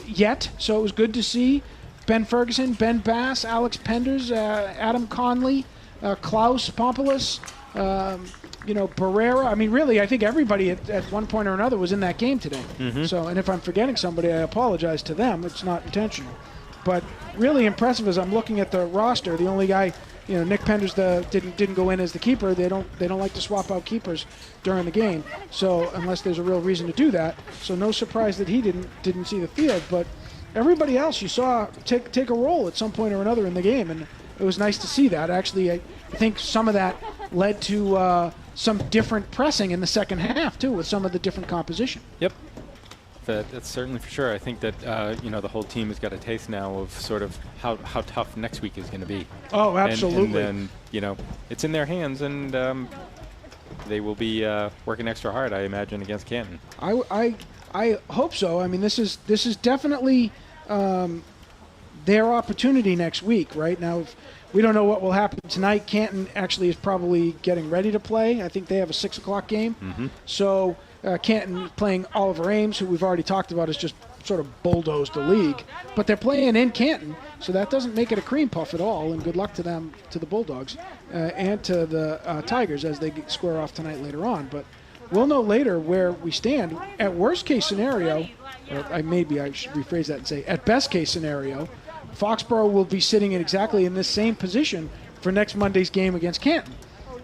yet, so it was good to see Ben Ferguson, Ben Bass, Alex Penders, Adam Conley, Klaus Pompoulos, Barrera. I mean, really, I think everybody at one point or another was in that game today. Mm-hmm. So, and if I'm forgetting somebody, I apologize to them. It's not intentional. But really impressive as I'm looking at the roster. The only guy, Nick Penders didn't go in as the keeper. They don't like to swap out keepers during the game. So unless there's a real reason to do that. So no surprise that he didn't see the field. But everybody else you saw take a role at some point or another in the game, and it was nice to see that. Actually, I think some of that led to some different pressing in the second half too, with some of the different composition. Yep. That's certainly for sure. I think that the whole team has got a taste now of sort of how tough next week is going to be. Oh, absolutely. And then it's in their hands, and they will be working extra hard, I imagine, against Canton. I hope so. I mean, this is definitely their opportunity next week. Right now, we don't know what will happen tonight. Canton actually is probably getting ready to play. I think they have a 6:00 game. Mm-hmm. So. Canton playing Oliver Ames, who we've already talked about, has just sort of bulldozed the league. But they're playing in Canton, so that doesn't make it a cream puff at all. And good luck to them, to the Bulldogs, and to the Tigers as they square off tonight later on. But we'll know later where we stand. At worst case scenario, or maybe I should rephrase that and say, at best case scenario, Foxborough will be sitting exactly in this same position for next Monday's game against Canton,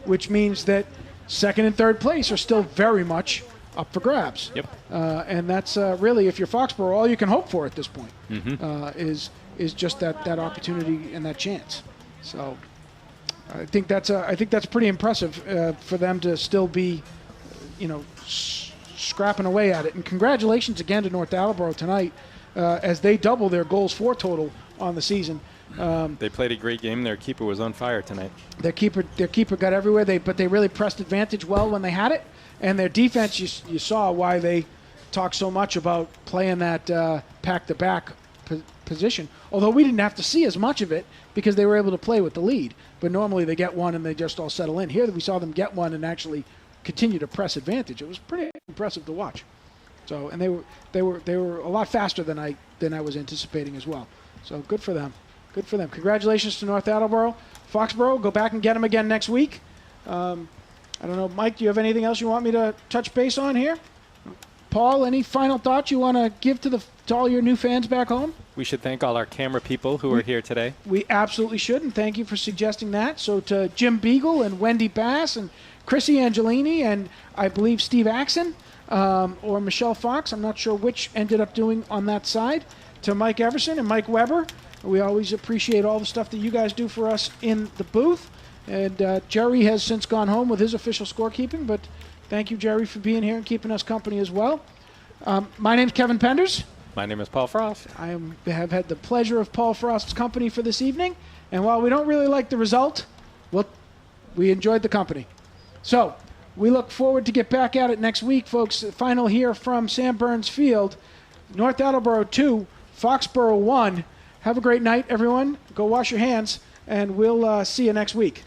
which means that second and third place are still very much up for grabs. Yep. And that's really, if you're Foxborough, all you can hope for at this point. Mm-hmm. Is just that opportunity and that chance. So I think that's pretty impressive for them to still be, scrapping away at it. And congratulations again to North Attleboro tonight as they double their goals for total on the season. They played a great game. Their keeper was on fire tonight. Their keeper got everywhere. But they really pressed advantage well when they had it. And their defense, you saw why they talk so much about playing that pack-to-back position, although we didn't have to see as much of it because they were able to play with the lead. But normally they get one and they just all settle in. Here we saw them get one and actually continue to press advantage. It was pretty impressive to watch. So, and they were a lot faster than I was anticipating as well. So good for them. Good for them. Congratulations to North Attleboro. Foxborough, go back and get them again next week. I don't know, Mike, do you have anything else you want me to touch base on here? Paul, any final thoughts you want to give to all your new fans back home? We should thank all our camera people who are here today. We absolutely should, and thank you for suggesting that. So to Jim Beagle and Wendy Bass and Chrissy Angelini and I believe Steve Axon or Michelle Fox, I'm not sure which ended up doing on that side, to Mike Everson and Mike Weber. We always appreciate all the stuff that you guys do for us in the booth. And Jerry has since gone home with his official scorekeeping, but thank you, Jerry, for being here and keeping us company as well. My name's Kevin Penders. My name is Paul Frost. I have had the pleasure of Paul Frost's company for this evening. And while we don't really like the result, we enjoyed the company. So we look forward to get back at it next week, folks. Final here from Sam Burns Field. North Attleboro 2, Foxborough 1. Have a great night, everyone. Go wash your hands, and we'll see you next week.